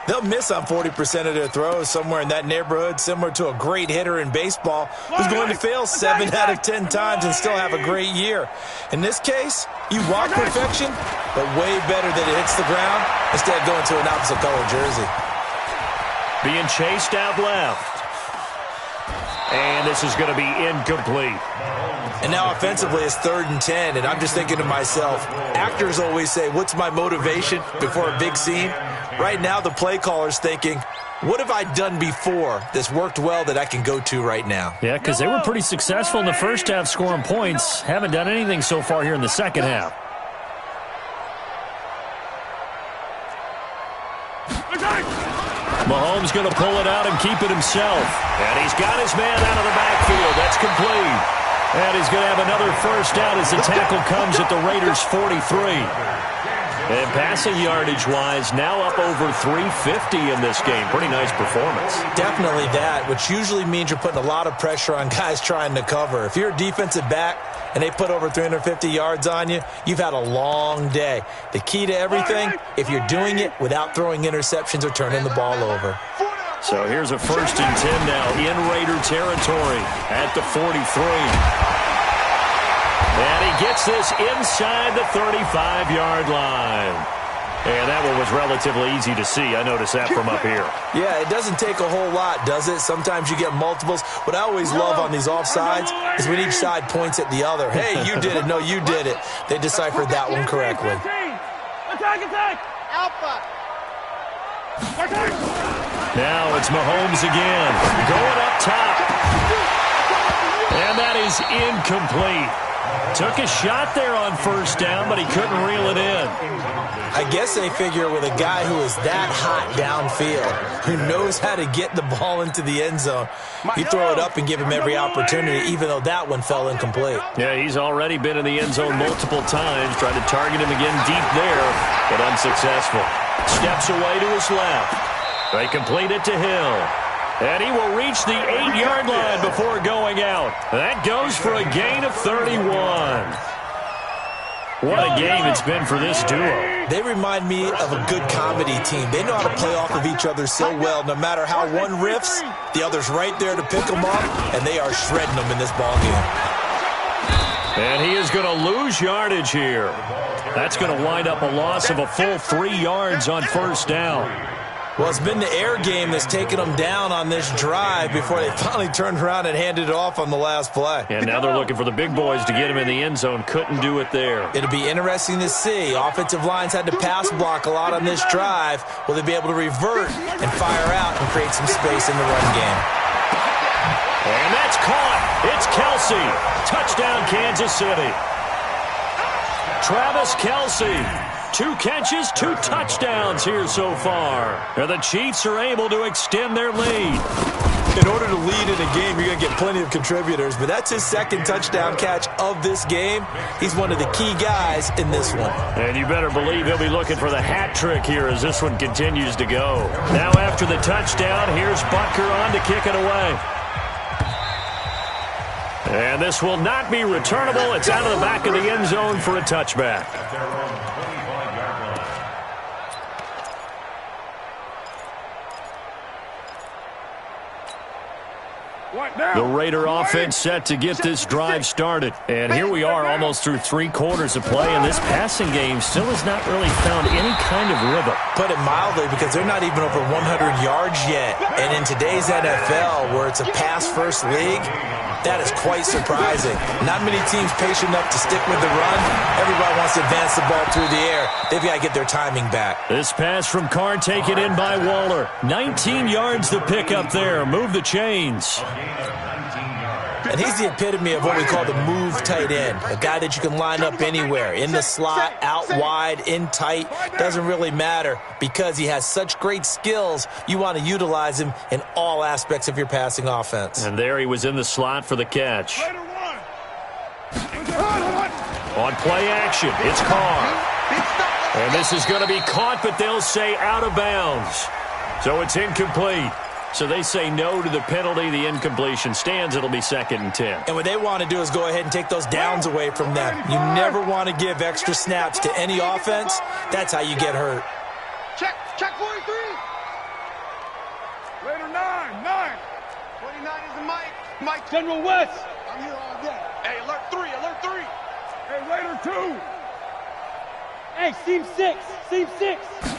they'll miss on 40% of their throws, somewhere in that neighborhood, similar to a great hitter in baseball who's going to fail 7 out of 10 times and still have a great year. In this case, you want perfection, but way better that it hits the ground instead of going to an opposite color jersey. Being chased out left. And this is going to be incomplete. And now offensively it's 3rd and 10, and I'm just thinking to myself, actors always say, what's my motivation before a big scene? Right now the play caller's thinking, what have I done before that's worked well that I can go to right now? Yeah, because they were pretty successful in the first half scoring points. Haven't done anything so far here in the second half. Mahomes going to pull it out and keep it himself. And he's got his man out of the backfield. That's complete. And he's going to have another 1st down as the tackle comes at the Raiders' 43. And passing yardage-wise, now up over 350 in this game. Pretty nice performance. Definitely that, which usually means you're putting a lot of pressure on guys trying to cover. If you're a defensive back and they put over 350 yards on you, you've had a long day. The key to everything, if you're doing it without throwing interceptions or turning the ball over. So here's a 1st and 10 now in Raider territory at the 43. And he gets this inside the 35-yard line. And that one was relatively easy to see. I noticed that from up here. Yeah, it doesn't take a whole lot, does it? Sometimes you get multiples. What I always love on these offsides is when each side points at the other. Hey, you did it. No, you did it. They deciphered that one correctly. Attack. Alpha. Now it's Mahomes again. Going up top. And that is incomplete. Took a shot there on 1st down, but he couldn't reel it in. I guess they figure with a guy who is that hot downfield, who knows how to get the ball into the end zone, you throw it up and give him every opportunity, even though that one fell incomplete. Yeah, he's already been in the end zone multiple times, tried to target him again deep there, but unsuccessful. Steps away to his left. They complete it to Hill. And he will reach the 8-yard line before going out. That goes for a gain of 31. What a game it's been for this duo. They remind me of a good comedy team. They know how to play off of each other so well. No matter how one riffs, the other's right there to pick them up, and they are shredding them in this ball game. And he is going to lose yardage here. That's going to wind up a loss of a full 3 yards on first down. Well, it's been the air game that's taken them down on this drive before they finally turned around and handed it off on the last play. And now they're looking for the big boys to get him in the end zone. Couldn't do it there. It'll be interesting to see. Offensive lines had to pass block a lot on this drive. Will they be able to revert and fire out and create some space in the run game? And that's caught. It's Kelsey. Touchdown, Kansas City. Travis Kelsey. 2 catches, 2 touchdowns here so far. And the Chiefs are able to extend their lead. In order to lead in a game, you're going to get plenty of contributors, but that's his second touchdown catch of this game. He's one of the key guys in this one. And you better believe he'll be looking for the hat trick here as this one continues to go. Now after the touchdown, here's Butker on to kick it away. And this will not be returnable. It's out of the back of the end zone for a touchback. The Raider offense set to get this drive started. And here we are almost through 3 quarters of play, and this passing game still has not really found any kind of rhythm. Put it mildly, because they're not even over 100 yards yet. And in today's NFL, where it's a pass-first league, that is quite surprising. Not many teams patient enough to stick with the run. Everybody wants to advance the ball through the air. They've got to get their timing back. This pass from Carr taken in by Waller. 19 yards to pick up there. Move the chains. And he's the epitome of what we call the move tight end. A guy that you can line up anywhere. In the slot, out wide, in tight. Doesn't really matter because he has such great skills. You want to utilize him in all aspects of your passing offense. And there he was in the slot for the catch. On play action, it's Carr. And this is going to be caught, but they'll say out of bounds. So it's incomplete. So they say no to the penalty. The incompletion stands. It'll be 2nd and 10. And what they want to do is go ahead and take those downs away from them. You never want to give extra snaps to any offense. That's how you get hurt. Check 43. Raider 9. 29 is the Mike. General West. I'm here all day. Hey, alert 3. Hey, Raider 2. Hey, seam 6.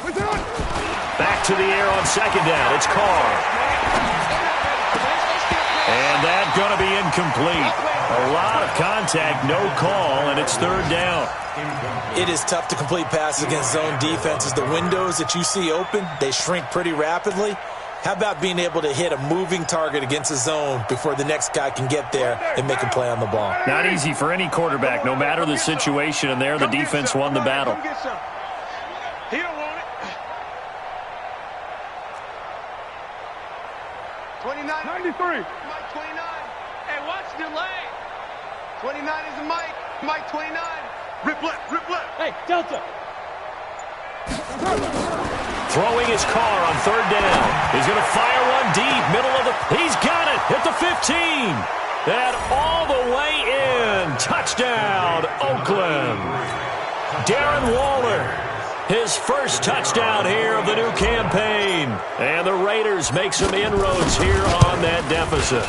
What's on? Back to the air on 2nd down. It's Carr. And that's going to be incomplete. A lot of contact, no call, and it's 3rd down. It is tough to complete passes against zone defenses. The windows that you see open, they shrink pretty rapidly. How about being able to hit a moving target against a zone before the next guy can get there and make a play on the ball? Not easy for any quarterback, no matter the situation, and there the defense won the battle. He don't want it. 29. 93. Mike 29. Hey, watch the lane. 29 is the Mike. Mike 29. Rip left. Hey, Delta. Throwing his Carr on 3rd down. He's going to fire one deep, middle of the... He's got it at the 15. And all the way in. Touchdown, Oakland. Darren Waller. His first touchdown here of the new campaign. And the Raiders make some inroads here on that deficit.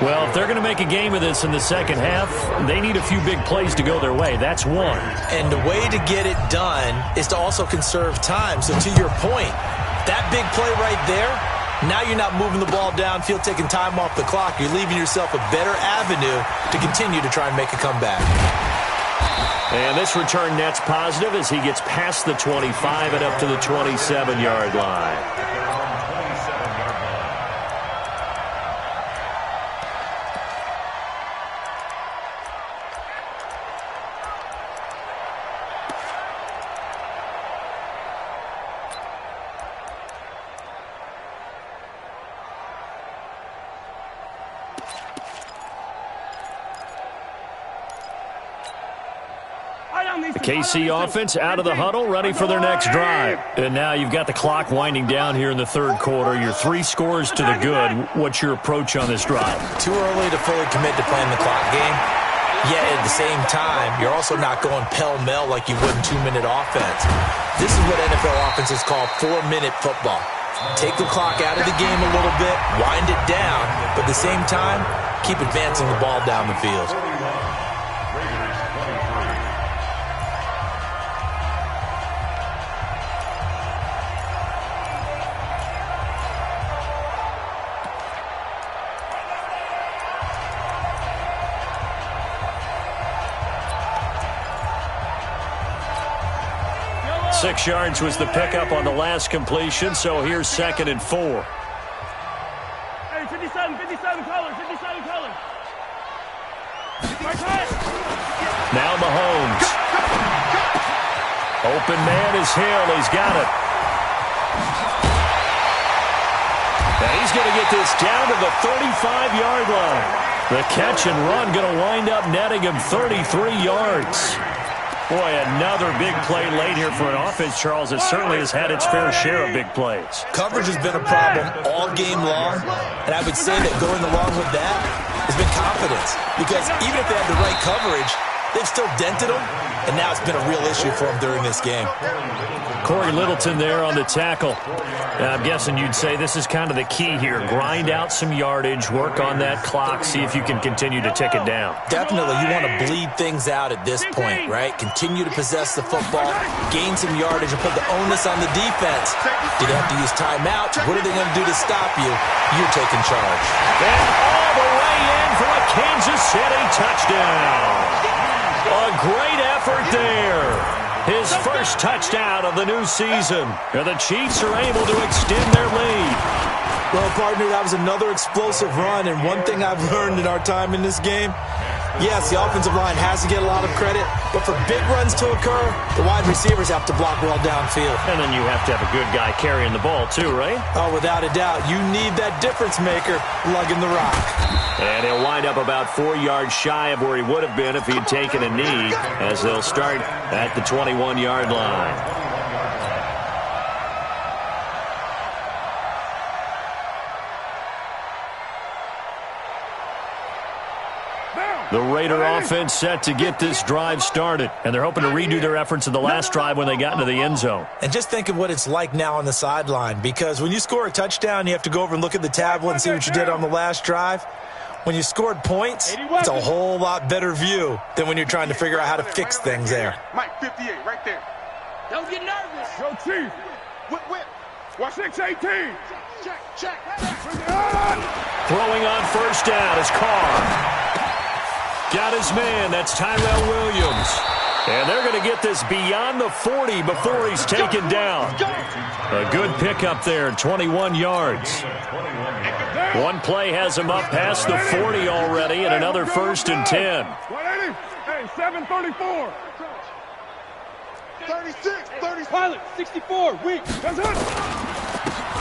Well, if they're going to make a game of this in the second half, they need a few big plays to go their way. That's one. And the way to get it done is to also conserve time. So to your point, that big play right there, now you're not moving the ball downfield, taking time off the clock. You're leaving yourself a better avenue to continue to try and make a comeback. And this return net's positive as he gets past the 25 and up to the 27-yard line. The KC offense out of the huddle, ready for their next drive. And now you've got the clock winding down here in the third quarter. Your 3 scores to the good. What's your approach on this drive? Too early to fully commit to playing the clock game. Yet at the same time, you're also not going pell-mell like you would in 2-minute offense. This is what NFL offenses call 4-minute football. Take the clock out of the game a little bit, wind it down, but at the same time, keep advancing the ball down the field. 6 yards was the pickup on the last completion, so here's 2nd and 4. Hey, 57 colors. Now Mahomes. Open man is Hill. He's got it. And he's going to get this down to the 35-yard line. The catch and run going to wind up netting him 33 yards. Boy, another big play late here for an offense, Charles, that certainly has had its fair share of big plays. Coverage has been a problem all game long, and I would say that going along with that has been confidence. Because even if they had the right coverage, they've still dented them, and now it's been a real issue for them during this game. Corey Littleton there on the tackle. I'm guessing you'd say this is kind of the key here. Grind out some yardage, work on that clock, see if you can continue to tick it down. Definitely. You want to bleed things out at this point, right? Continue to possess the football, gain some yardage, and put the onus on the defense. Do they have to use timeouts? What are they going to do to stop you? You're taking charge. And all the way in for a Kansas City touchdown. A great effort there. His first touchdown of the new season. And the Chiefs are able to extend their lead. Well, partner, that was another explosive run. And one thing I've learned in our time in this game, yes, the offensive line has to get a lot of credit. But for big runs to occur, the wide receivers have to block well downfield. And then you have to have a good guy carrying the ball too, right? Oh, without a doubt. You need that difference maker lugging the rock. And he'll wind up about 4 yards shy of where he would have been if he had taken a knee, as they'll start at the 21-yard line. The Raider offense set to get this drive started, and they're hoping to redo their efforts in the last drive when they got into the end zone. And just think of what it's like now on the sideline, because when you score a touchdown, you have to go over and look at the tablet and see what you did on the last drive. When you scored points, it's a whole lot better view than when you're trying to figure out how to fix things there. Mike, 58, right there. Don't get nervous. Yo, Chief. Whip. Watch 6-18. Check. Throwing on first down is Carr. Got his man. That's Tyrell Williams. And they're going to get this beyond the 40 before he's taken down. A good pickup there, 21 yards. One play has him up past the 40 already, and another 1st and 10. 180. Hey, 734. 36, 30. Pilot, 64, weak. That's it.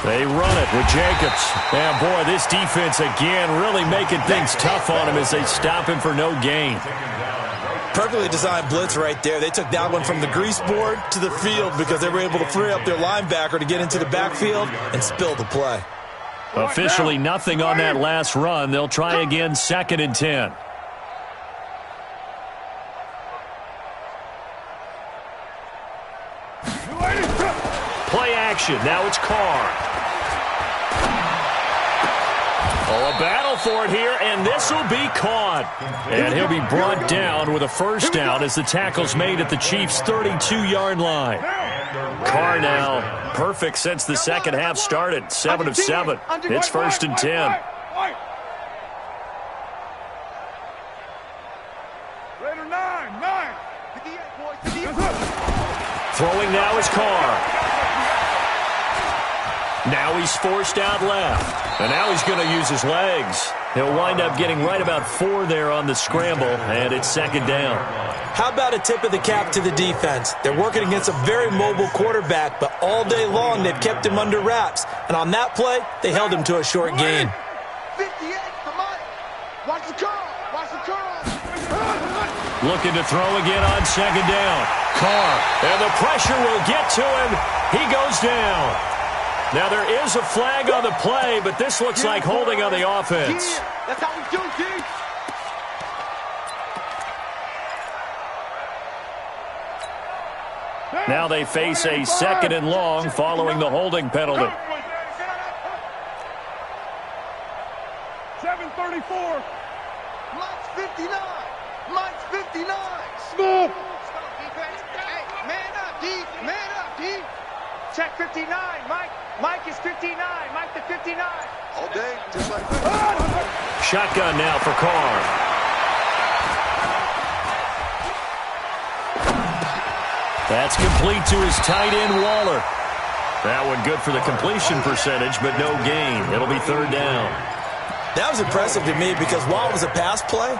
They run it with Jacobs. And, boy, this defense again really making things tough on him as they stop him for no gain. Perfectly designed blitz right there. They took that one from the grease board to the field because they were able to free up their linebacker to get into the backfield and spill the play. Officially nothing on that last run. They'll try again, 2nd and 10. Play action. Now it's Carr. Oh, a battle for it here, and this will be caught. And he'll be brought down with a first down as the tackle's made at the Chiefs' 32-yard line. Carr now perfect since the second half started. 7 of 7. It's 1st and 10. Raider 9. Throwing now is Carr. Now he's forced out left. And now he's going to use his legs. He'll wind up getting right about 4 there on the scramble, and it's 2nd down. How about a tip of the cap to the defense? They're working against a very mobile quarterback, but all day long they've kept him under wraps. And on that play, they held him to a short gain. 58 to Mike. Watch the curl. Looking to throw again on second down. Carr, and the pressure will get to him. He goes down. Now there is a flag on the play, but this looks like holding on the offense. That's how we do, D. Now they face a 2nd and long following the holding penalty. 7:34. Mike's 59. Mike's 59. Smooth. Hey, man up, D. Man up, D. Check 59. Mike is 59. Mike the 59. All day, just like that. Shotgun now for Carr. That's complete to his tight end, Waller. That one good for the completion percentage, but no gain. It'll be 3rd down. That was impressive to me because while it was a pass play,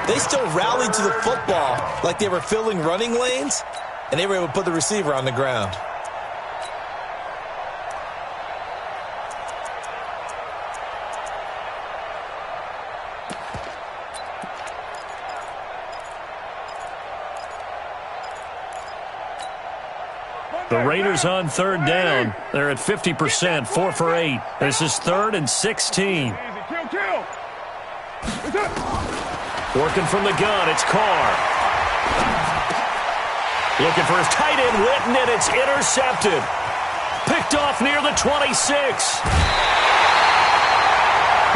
they still rallied to the football like they were filling running lanes, and they were able to put the receiver on the ground. The Raiders on 3rd down. They're at 50%, 4 for 8. This is 3rd and 16. Working from the gun, it's Carr. Looking for his tight end, Witten, and it's intercepted. Picked off near the 26.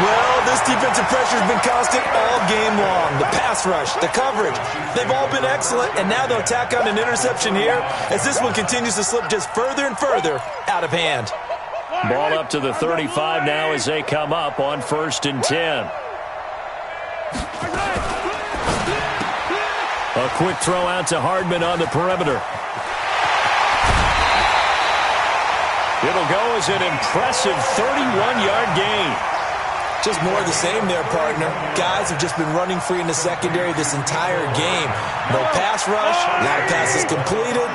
Well, this defensive pressure has been constant all game long. The pass rush, the coverage, they've all been excellent, and now they'll tack on an interception here as this one continues to slip just further and further out of hand. Ball up to the 35 now as they come up on 1st and 10. A quick throw out to Hardman on the perimeter. It'll go as an impressive 31-yard gain. Just more of the same there, partner. Guys have just been running free in the secondary this entire game. No pass rush, a lot of passes completed.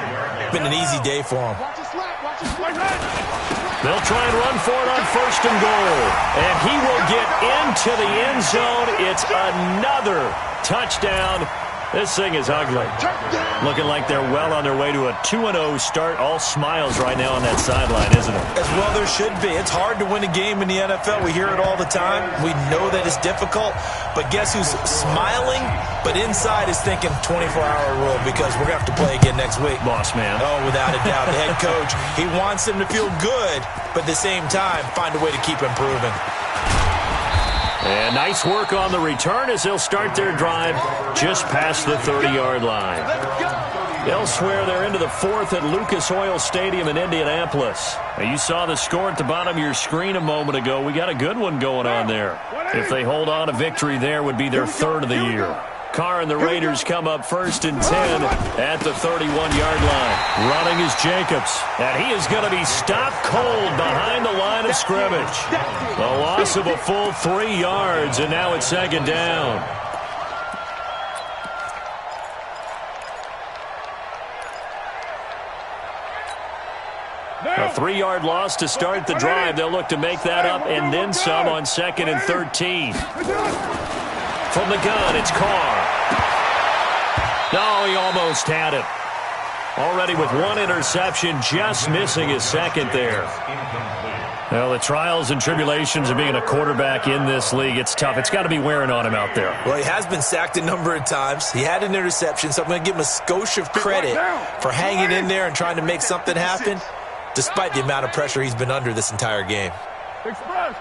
Been an easy day for them. They'll try and run for it on 1st and goal. And he will get into the end zone. It's another touchdown. This thing is ugly. Looking like they're well on their way to a 2-0 start. All smiles right now on that sideline, isn't it? As well there should be. It's hard to win a game in the NFL. We hear it all the time. We know that it's difficult. But guess who's smiling? But inside is thinking 24-hour rule because we're going to have to play again next week. Boss man. Oh, without a doubt. The head coach, he wants them to feel good, but at the same time, find a way to keep improving. And nice work on the return as they'll start their drive just past the 30-yard line. Elsewhere, they're into the 4th at Lucas Oil Stadium in Indianapolis. Now, you saw the score at the bottom of your screen a moment ago. We got a good one going on there. If they hold on, a victory there would be their 3rd of the year. Carr and the Raiders come up 1st and 10 at the 31-yard line. Running is Jacobs, and he is going to be stopped cold behind the line of scrimmage. The loss of a full 3 yards, and now it's 2nd down. A 3-yard loss to start the drive. They'll look to make that up and then some on 2nd and 13. From the gun, it's Carr. No, he almost had it. Already with 1 interception, just missing his 2nd there. Well, the trials and tribulations of being a quarterback in this league, it's tough. It's got to be wearing on him out there. Well, he has been sacked a number of times. He had an interception, so I'm going to give him a skosh of credit for hanging in there and trying to make something happen, despite the amount of pressure he's been under this entire game. Express.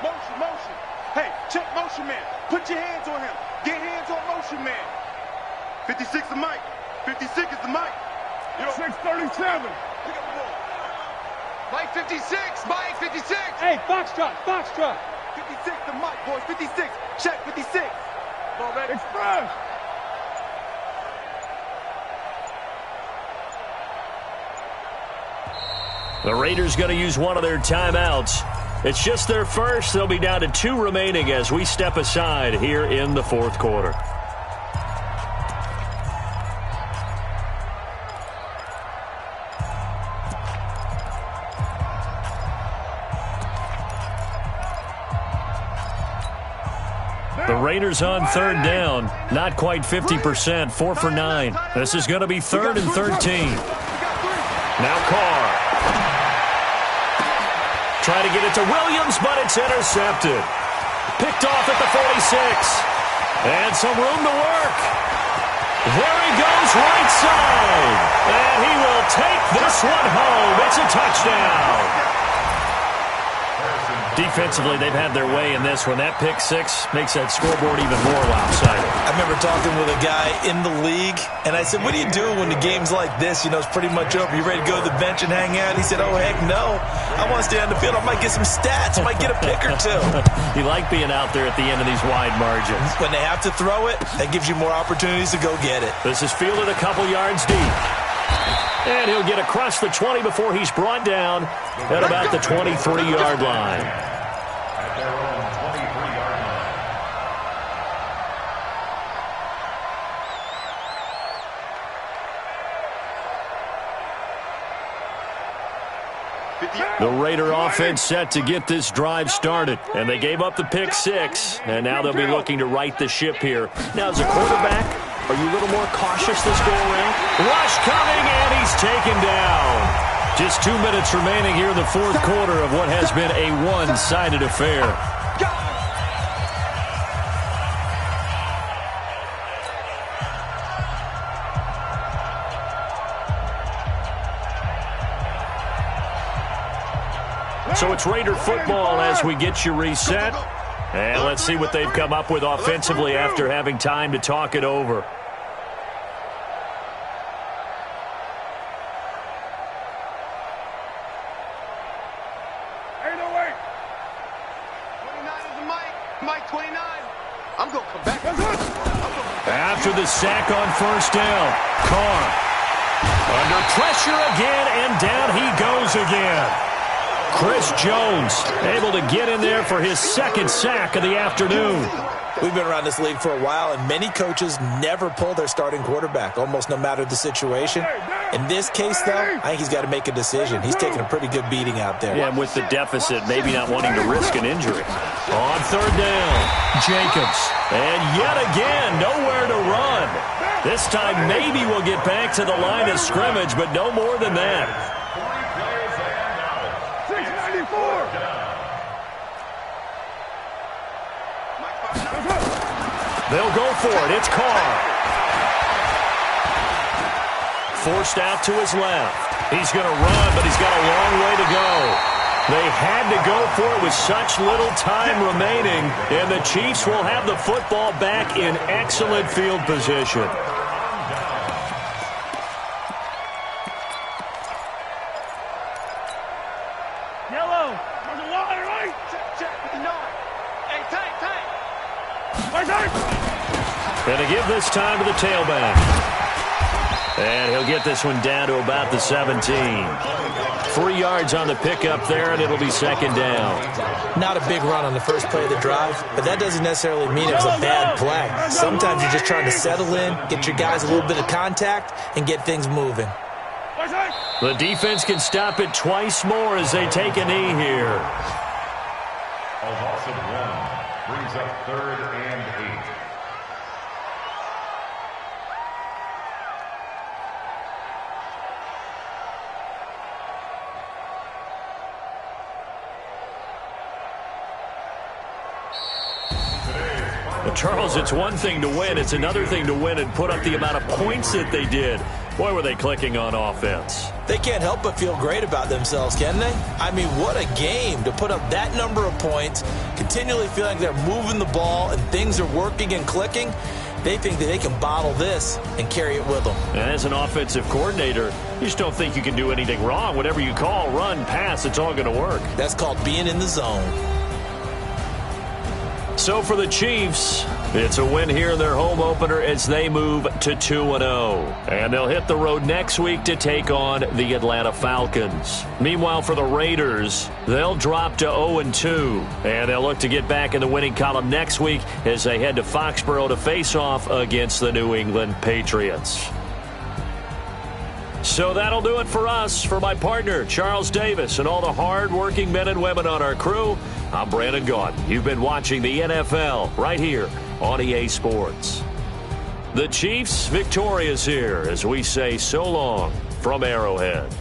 Motion. Hey, check motion man. Put your hands on him. Get hands on motion man. 56 the mic. 56 is the mic. 637. Mike 56. Mike 56. Hey, Foxtrot. 56 the mic, boys. 56. Check 56. Ball back. Express. The Raiders going to use one of their timeouts. It's just their first. They'll be down to 2 remaining as we step aside here in the 4th quarter. The Raiders on third down. Not quite 50%, 4 for 9. This is going to be 3rd and 13. Now Carr. Try to get it to Williams, but it's intercepted. Picked off at the 46. And some room to work. There he goes, right side. And he will take this one home. It's a touchdown. Defensively, they've had their way in this one. That pick six makes that scoreboard even more lopsided. I remember talking with a guy in the league, and I said, what do you do when the game's like this? You know, it's pretty much over. You ready to go to the bench and hang out? He said, oh, heck no. I want to stay on the field. I might get some stats. I might get a pick or two. You like being out there at the end of these wide margins. When they have to throw it, that gives you more opportunities to go get it. This is fielded a couple yards deep. And he'll get across the 20 before he's brought down at about the 23-yard line. At their own 23-yard line. The Raider offense set to get this drive started. And they gave up the pick six. And now they'll be looking to right the ship here. Now, as a quarterback, are you a little more cautious this go-around? Rush coming, and he's taken down. Just 2 minutes remaining here in the fourth quarter of what has been a one-sided affair. So it's Raider football as we get you reset. And let's see what they've come up with offensively after having time to talk it over. Hey, no way. 29 is the Mike 29. I'm going to come back. After the sack on first down, Carr under pressure again, and down he goes again. Chris Jones able to get in there for his second sack of the afternoon. We've been around this league for a while, and many coaches never pull their starting quarterback, almost no matter the situation. In this case, though, I think he's got to make a decision. He's taking a pretty good beating out there. Yeah, and with the deficit, maybe not wanting to risk an injury. On third down, Jacobs. And yet again, nowhere to run. This time, maybe we'll get back to the line of scrimmage, but no more than that. They'll go for it. It's Carr. Forced out to his left. He's going to run, but he's got a long way to go. They had to go for it with such little time remaining, and the Chiefs will have the football back in excellent field position. Yellow. There's a wire, right? Check with the 9. Hey, tank. And to give this time to the tailback. And he'll get this one down to about the 17. 3 yards on the pickup there, and it'll be second down. Not a big run on the first play of the drive, but that doesn't necessarily mean it was a bad play. Sometimes you're just trying to settle in, get your guys a little bit of contact, and get things moving. The defense can stop it twice more as they take a knee here. A loss of 1 brings up 3rd and 8. Charles, it's one thing to win. It's another thing to win and put up the amount of points that they did. Boy, were they clicking on offense. They can't help but feel great about themselves, can they? I mean, what a game to put up that number of points, continually feeling they're moving the ball and things are working and clicking. They think that they can bottle this and carry it with them. And as an offensive coordinator, you just don't think you can do anything wrong. Whatever you call, run, pass, it's all going to work. That's called being in the zone. So for the Chiefs, it's a win here in their home opener as they move to 2-0. And they'll hit the road next week to take on the Atlanta Falcons. Meanwhile, for the Raiders, they'll drop to 0-2. And they'll look to get back in the winning column next week as they head to Foxborough to face off against the New England Patriots. So that'll do it for us. For my partner, Charles Davis, and all the hard-working men and women on our crew, I'm Brandon Gaudin. You've been watching the NFL right here on EA Sports. The Chiefs victorious here as we say so long from Arrowhead.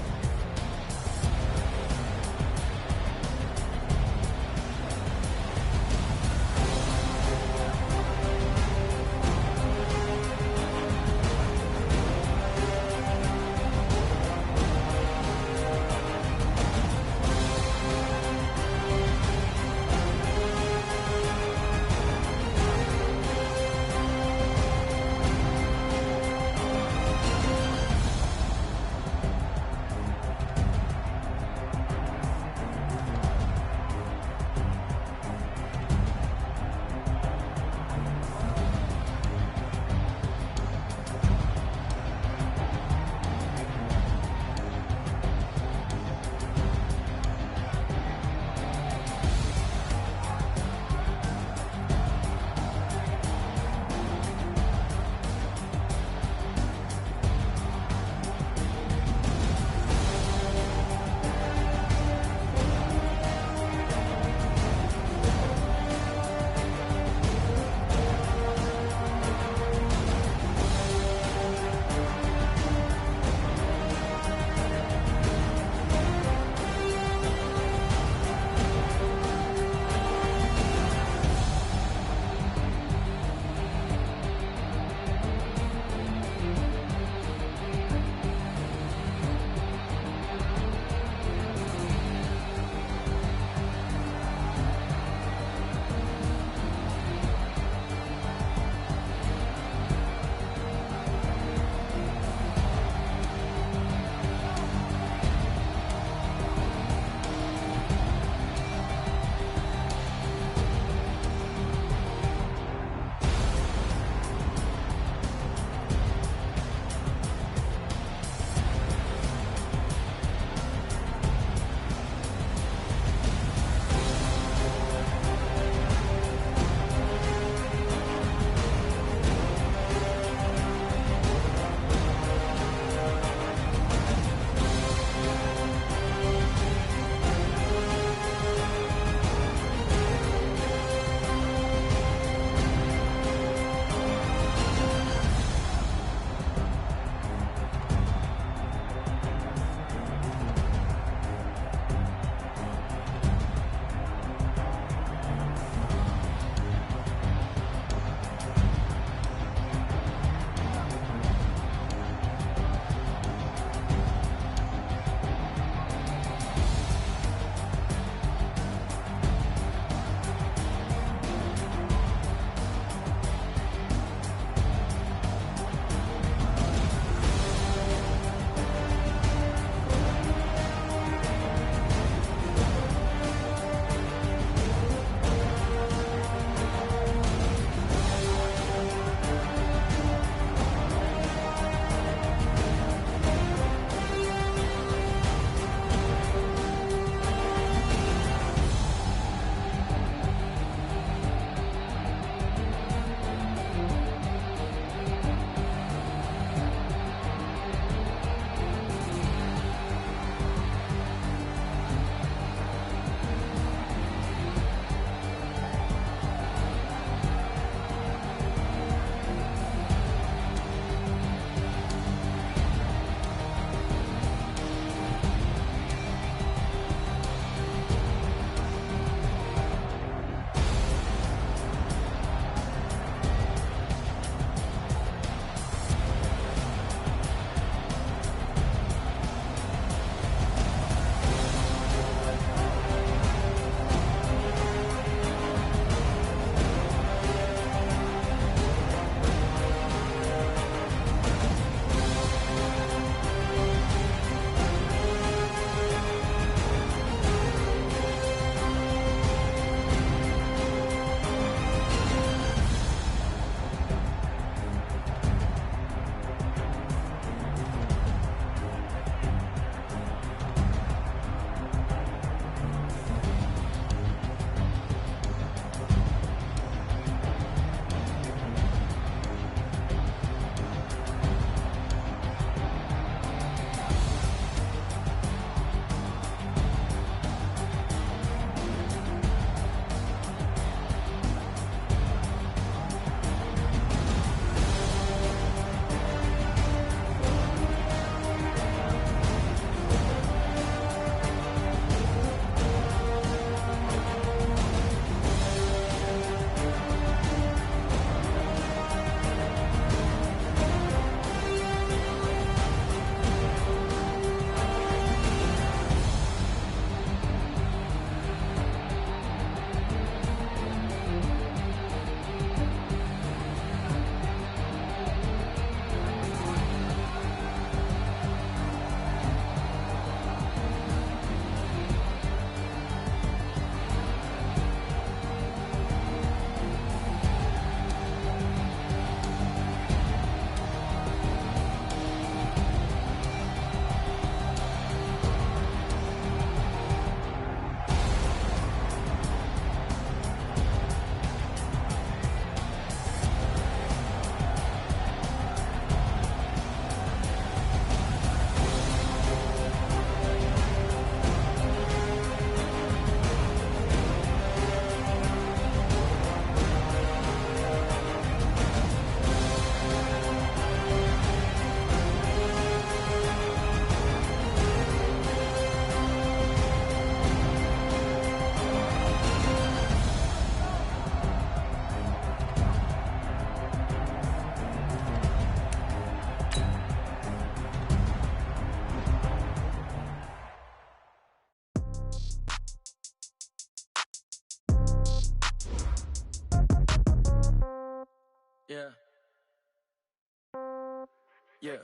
Yeah.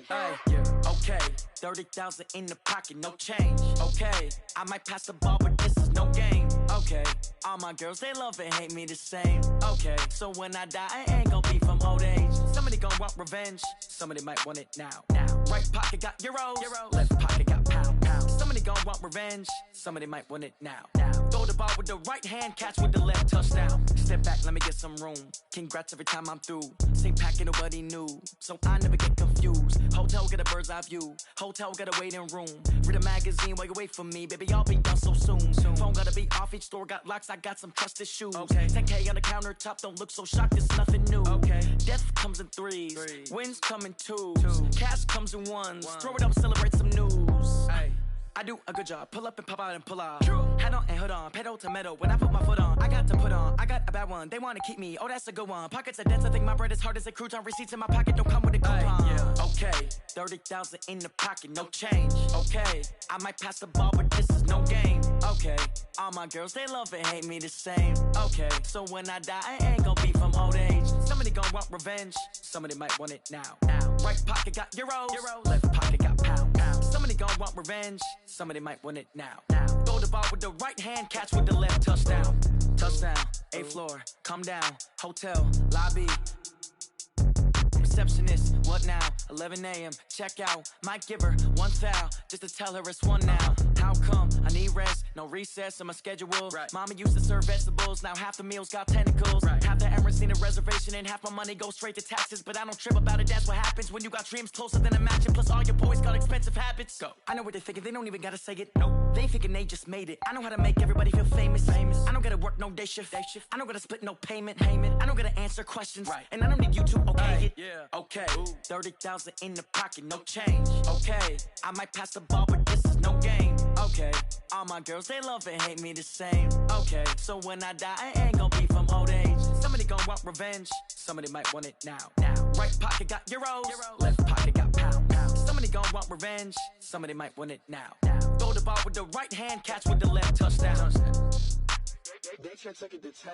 Hey, yeah. Okay, 30,000 in the pocket, no change. Okay, I might pass the ball, but this is no game. Okay, all my girls, they love and hate me the same. Okay, so when I die, I ain't gon' be from old age. Somebody gon' want revenge, somebody might want it now. Right pocket got euros, left pocket got pound. Somebody gon' want revenge, somebody might want it now. Throw the ball with the right hand, catch with the left, touchdown. Step back, let me get some room. Congrats every time I'm through. Same packet, nobody knew, so I never get confused. Hotel get a bird's eye view, hotel get a waiting room. Read a magazine while you wait for me, baby, I'll be done so soon. Phone gotta be off, each store got locks, I got some trusted shoes. 10K on the countertop, don't look so shocked, it's nothing new. Death comes in threes, wins come in twos, cash comes in ones. Throw it up, celebrate some news. I do a good job, pull up and pop out and pull out. Head on and hood on, pedal to metal. When I put my foot on, I got to put on. I got a bad one, they wanna keep me, oh that's a good one. Pockets are dense, I think my bread is hard as a crouton. Receipts in my pocket don't come with a coupon. Okay, 30,000 in the pocket, no change. Okay, I might pass the ball, but this is no game. Okay, all my girls, they love and hate me the same. Okay, so when I die, I ain't gon' be from old age. Somebody gon' want revenge, somebody might want it now. Right pocket got euros, left pocket got pound. Somebody gon' want revenge, somebody might want it now. Throw the ball with the right hand, catch with the left, touchdown. Touchdown, 8th floor, come down, hotel, lobby. Receptionist, what now? 11 a.m., check out. Might give her one foul, just to tell her it's one now. How come? I need rest, no recess in my schedule. Mama used to serve vegetables, now half the meals got tentacles. Half the errands need a reservation and half my money goes straight to taxes. But I don't trip about it, that's what happens when you got dreams closer than a match. And plus all your boys got expensive habits. Go. I know what they're thinking, they don't even gotta say it. Nope. They ain't thinking they just made it. I know how to make everybody feel famous. I don't gotta work no day shift. I don't gotta split no payment. I don't gotta answer questions. And I don't need you to okay it. Okay, 30,000 in the pocket, no change. Okay, I might pass the ball, but this is no game. Okay, all my girls, they love and hate me the same. Okay, so when I die, I ain't gon' be from old age. Somebody gon' want revenge, somebody might want it now. Right pocket got euros, left pocket got pound. Somebody gon' want revenge, somebody might want it now. Throw the ball with the right hand, catch with the left, touchdown. They can't take it to 10.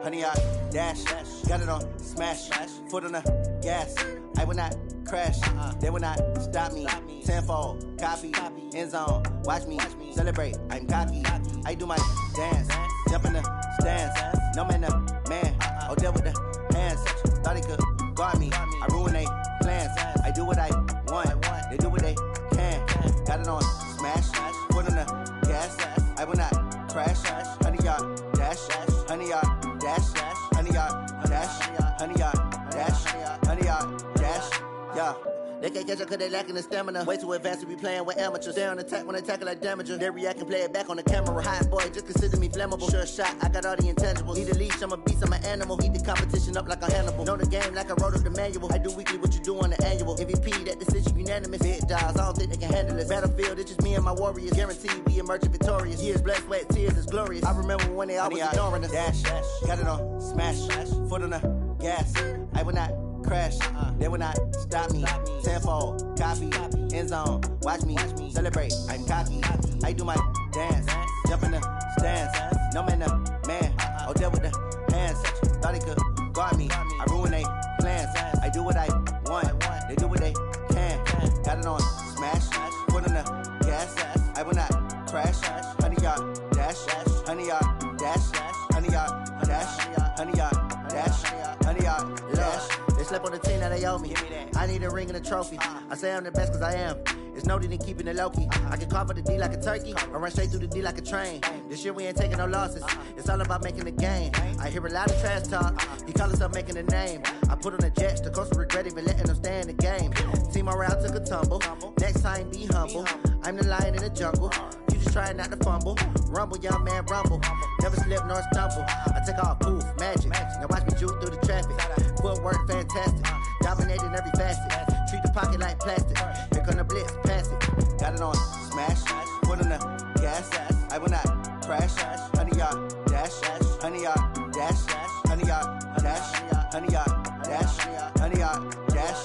Honey, I dash, got it on smash, foot on the gas. I will not crash, they will not stop me. Tenfold, copy, end zone, watch me celebrate. I'm cocky, I do my dance, jump in the stands. No man, the man, oh deal with the hands. Thought he could guard me, I ruin they plans. I do what I want, they do what they can. Got it on smash, foot on the gas. I will not crash, honey, y'all dash, honey, y'all dash, honey, y'all dash, honey, y'all dash, honey, y'all dash, yeah. They can't catch up cause they lacking the stamina. Way too advanced to be playing with amateurs. Stay on attack when they tackle like damager. They react and play it back on the camera. Hot boy, just consider me flammable. Sure shot, I got all the intangibles. Need a leash, I'm a beast, I'm an animal. Heat the competition up like a Hannibal. Know the game like I wrote up the manual. I do weekly what you do on the annual. MVP, that decision unanimous. Big dogs, I don't think they can handle it. Battlefield, it's just me and my warriors. Guaranteed we emerging victorious. Years, blood, sweat, tears, it's glorious. I remember when they always ignoring us. Dash, got it on smash, foot on the gas. I will not crash, they will not stop me. Tenfold, copy, end zone, watch me celebrate. I'm cocky, I do my dance, jump in the stands. No man, the man, oh deal with the hands. Thought he could guard me, I ruin they plans. I do what I want, they do what they can. Got it on smash, foot on the gas. I will not crash, honey, y'all dash, honey, y'all dash, honey, y'all dash, honey, y'all dash, honey, y'all dash. They slept on the team that they owe me. I need a ring and a trophy. I say I'm the best cause I am. It's no need in keeping it low-key. I can call for the D like a turkey, or run straight through the D like a train. This year we ain't taking no losses. It's all about making the game. I hear a lot of trash talk. He call himself making a name. I put on the Jets, the coach regret even letting them stay in the game. Team morale took a tumble. Next time be humble. I'm the lion in the jungle. You just trying not to fumble. Rumble, young man, rumble. Never slip nor stumble. I take off, poof, magic. Now watch me juke through the traffic. Footwork fantastic. Dominating every facet. Treat the pocket like plastic. Here gonna blitz, pass it. Got it on smash, put on the gas. I will not crash. 100-yard dash, 100-yard dash, 100-yard dash, 100-yard dash, 100-yard dash.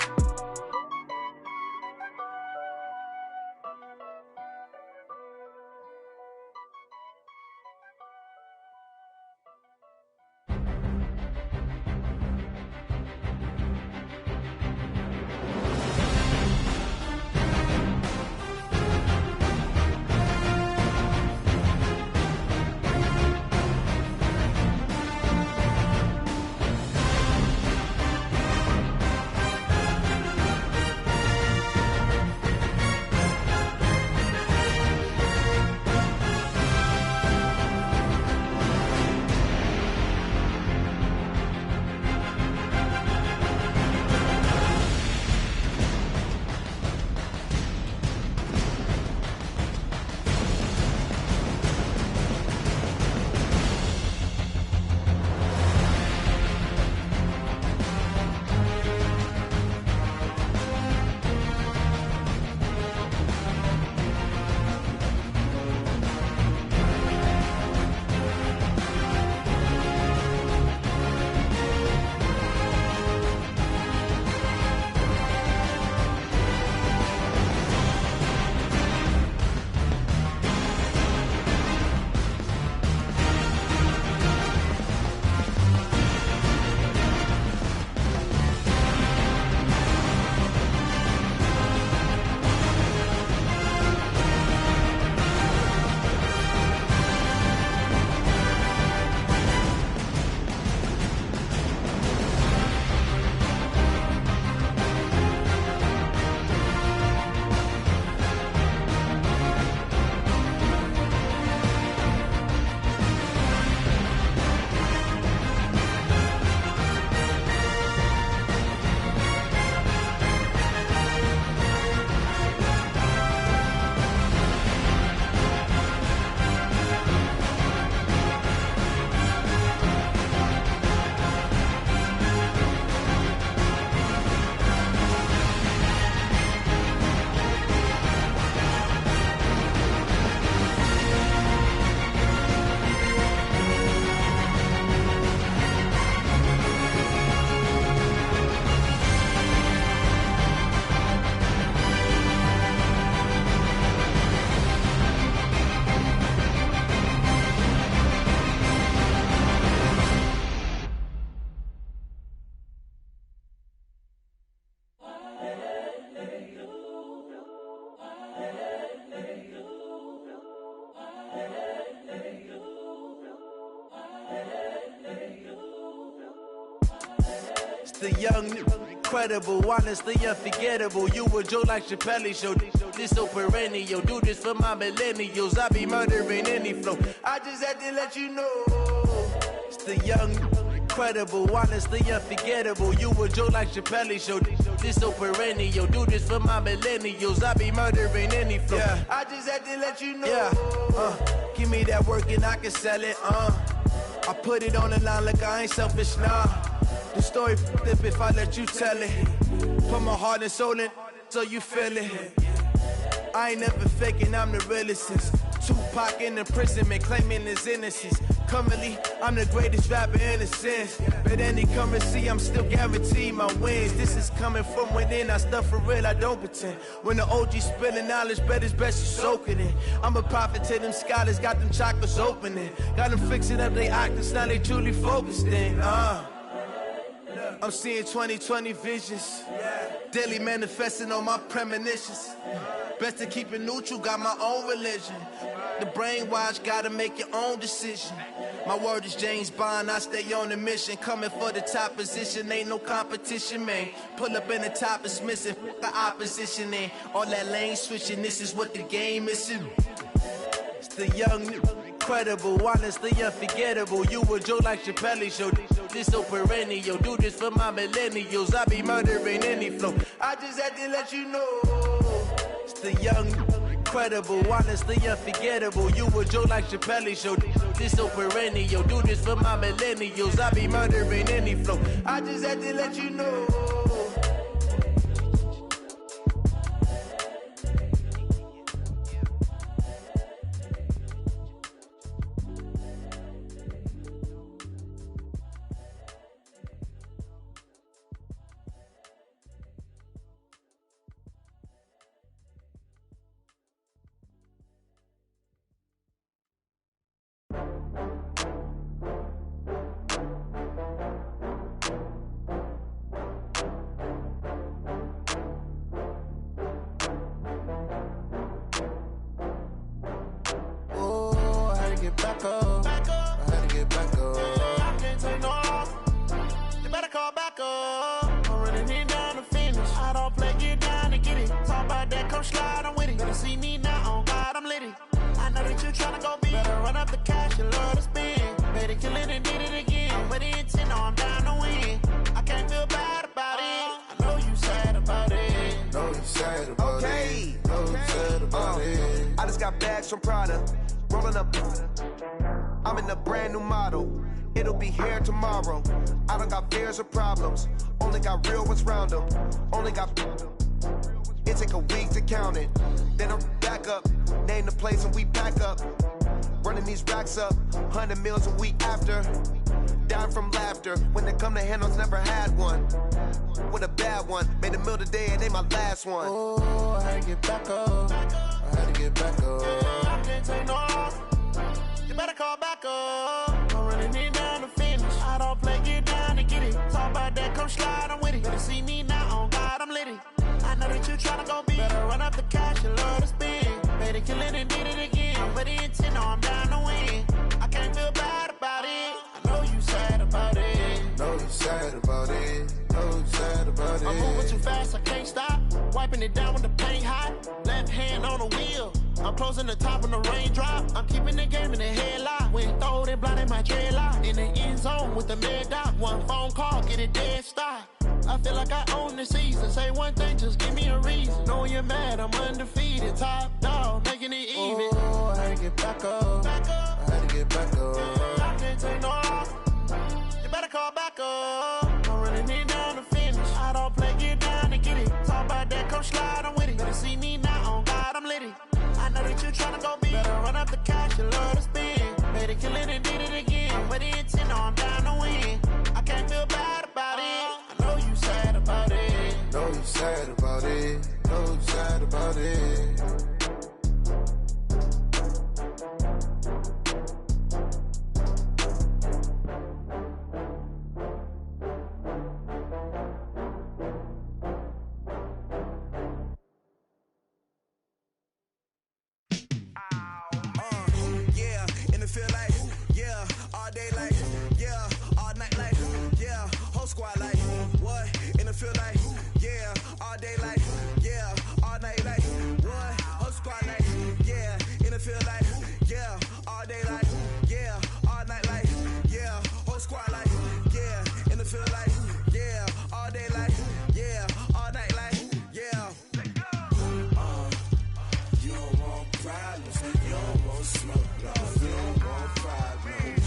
The young, incredible, honestly unforgettable. You a joke like Chappelle show. This so perennial. Do this for my millennials. I be murdering any flow. I just had to let you know. It's the young, incredible, honestly unforgettable. You a joke like Chappelle show. This so perennial. Do this for my millennials. I be murdering any flow. Yeah. I just had to let you know. Yeah. Give me that work and I can sell it. I put it on the line like I ain't selfish, nah. The story flip if I let you tell it. Put my heart and soul in so you feel it. I ain't never faking, I'm the realest since Tupac in imprisonment, claiming his innocence. Currently, I'm the greatest rapper in a sense. But any currency, I'm still guaranteed my wins. This is coming from within, I stuff for real, I don't pretend. When the OG spilling knowledge, bet it's best you soak it in. I'm a prophet to them scholars, got them chakras opening. Got them fixing up they octaves, now they truly focused in. I'm seeing 2020 visions. Daily manifesting on my premonitions. Best to keep it neutral, got my own religion. The brainwash, gotta make your own decision. My word is James Bond, I stay on the mission. Coming for the top position, ain't no competition, man. Pull up in the top is missing, the opposition in. All that lane switching, this is what the game is. It's the young, incredible, honestly unforgettable. You a joke like Chappelle show. This so perennial. Do this for my millennials. I be murdering any flow. I just had to let you know. It's the young, incredible, honestly unforgettable. You a joke like Chappelle show. This so perennial. Do this for my millennials. I be murdering any flow. I just had to let you know. back up. I had to get back up. I can't take no loss. You better call back up. I'm running it down to finish. I don't play, get down to get it. Talk about that, come slide, I'm with it. Better see me now, on God, I'm litty. I know that you tryna go big. Better run up the cash, you love to spend. Better kill it and did it again. With the intent, no, I'm down to win. I can't feel bad about it. I know you sad about it. Know you sad about it. Know you sad about it. I just got bags from Prada. Rolling up. I'm in a brand new model. It'll be here tomorrow. I don't got fears or problems. Only got real ones round them. Only got. It take a week to count it. Then I'm back up. Name the place and we pack up. Running these racks up. 100 meals a week after. Down from laughter. When they come to handles, never had one. With a bad one. Made a meal today and they my last one. Oh, I had to get back up. I had to get back up. I can't take no loss. You better call back up. I'm running it down to finish. I don't play, get down to get it. Talk about that, come slide, I'm with it. Better see me now, on God, I'm litty. I know that you tryna go big. Better run up the cash, you love to spend. Better kill it and did it again. With the intent, no, I'm down to win. I can't feel bad about it. I know you sad about it. Know you sad about it. Know you sad about it. I'm moving too fast, I can't stop. Wiping it down with the paint hot. Left hand on the wheel. I'm closing the top when the raindrop. I'm keeping the game in the headlock. When throwed and blinded my dreadlock. In the end zone with the mad dot. One phone call, get it dead stop. I feel like I own the season. Say one thing, just give me a reason. Knowing you're mad, I'm undefeated. Top dog, making it even. Oh, I had to get back up. I had to get back up. I can't take no loss. You better call back up. I'm running it down to finish. I don't play, get down to get it. Talk about that, come slide, I'm with it. Better see me now, on God, I'm litty. I know that you tryna go big. Better run up the cash, you love to spend. Better kill it and did it again. With the intent, no, I'm down to win. I can't feel bad about it. I know you sad about it. Know you sad about it. Know you sad about it. Feel like, yeah, all day like, yeah, all night like, yeah, whole squad like, what? In the field like, yeah, all day like, yeah, all night like, what? Whole squad like, yeah, in the field like, yeah, all day like, yeah, all night like, yeah, whole squad like, yeah, in the field like, yeah, all day like, yeah, all night like, yeah. You don't want problems, you don't want smoke, you don't want problems.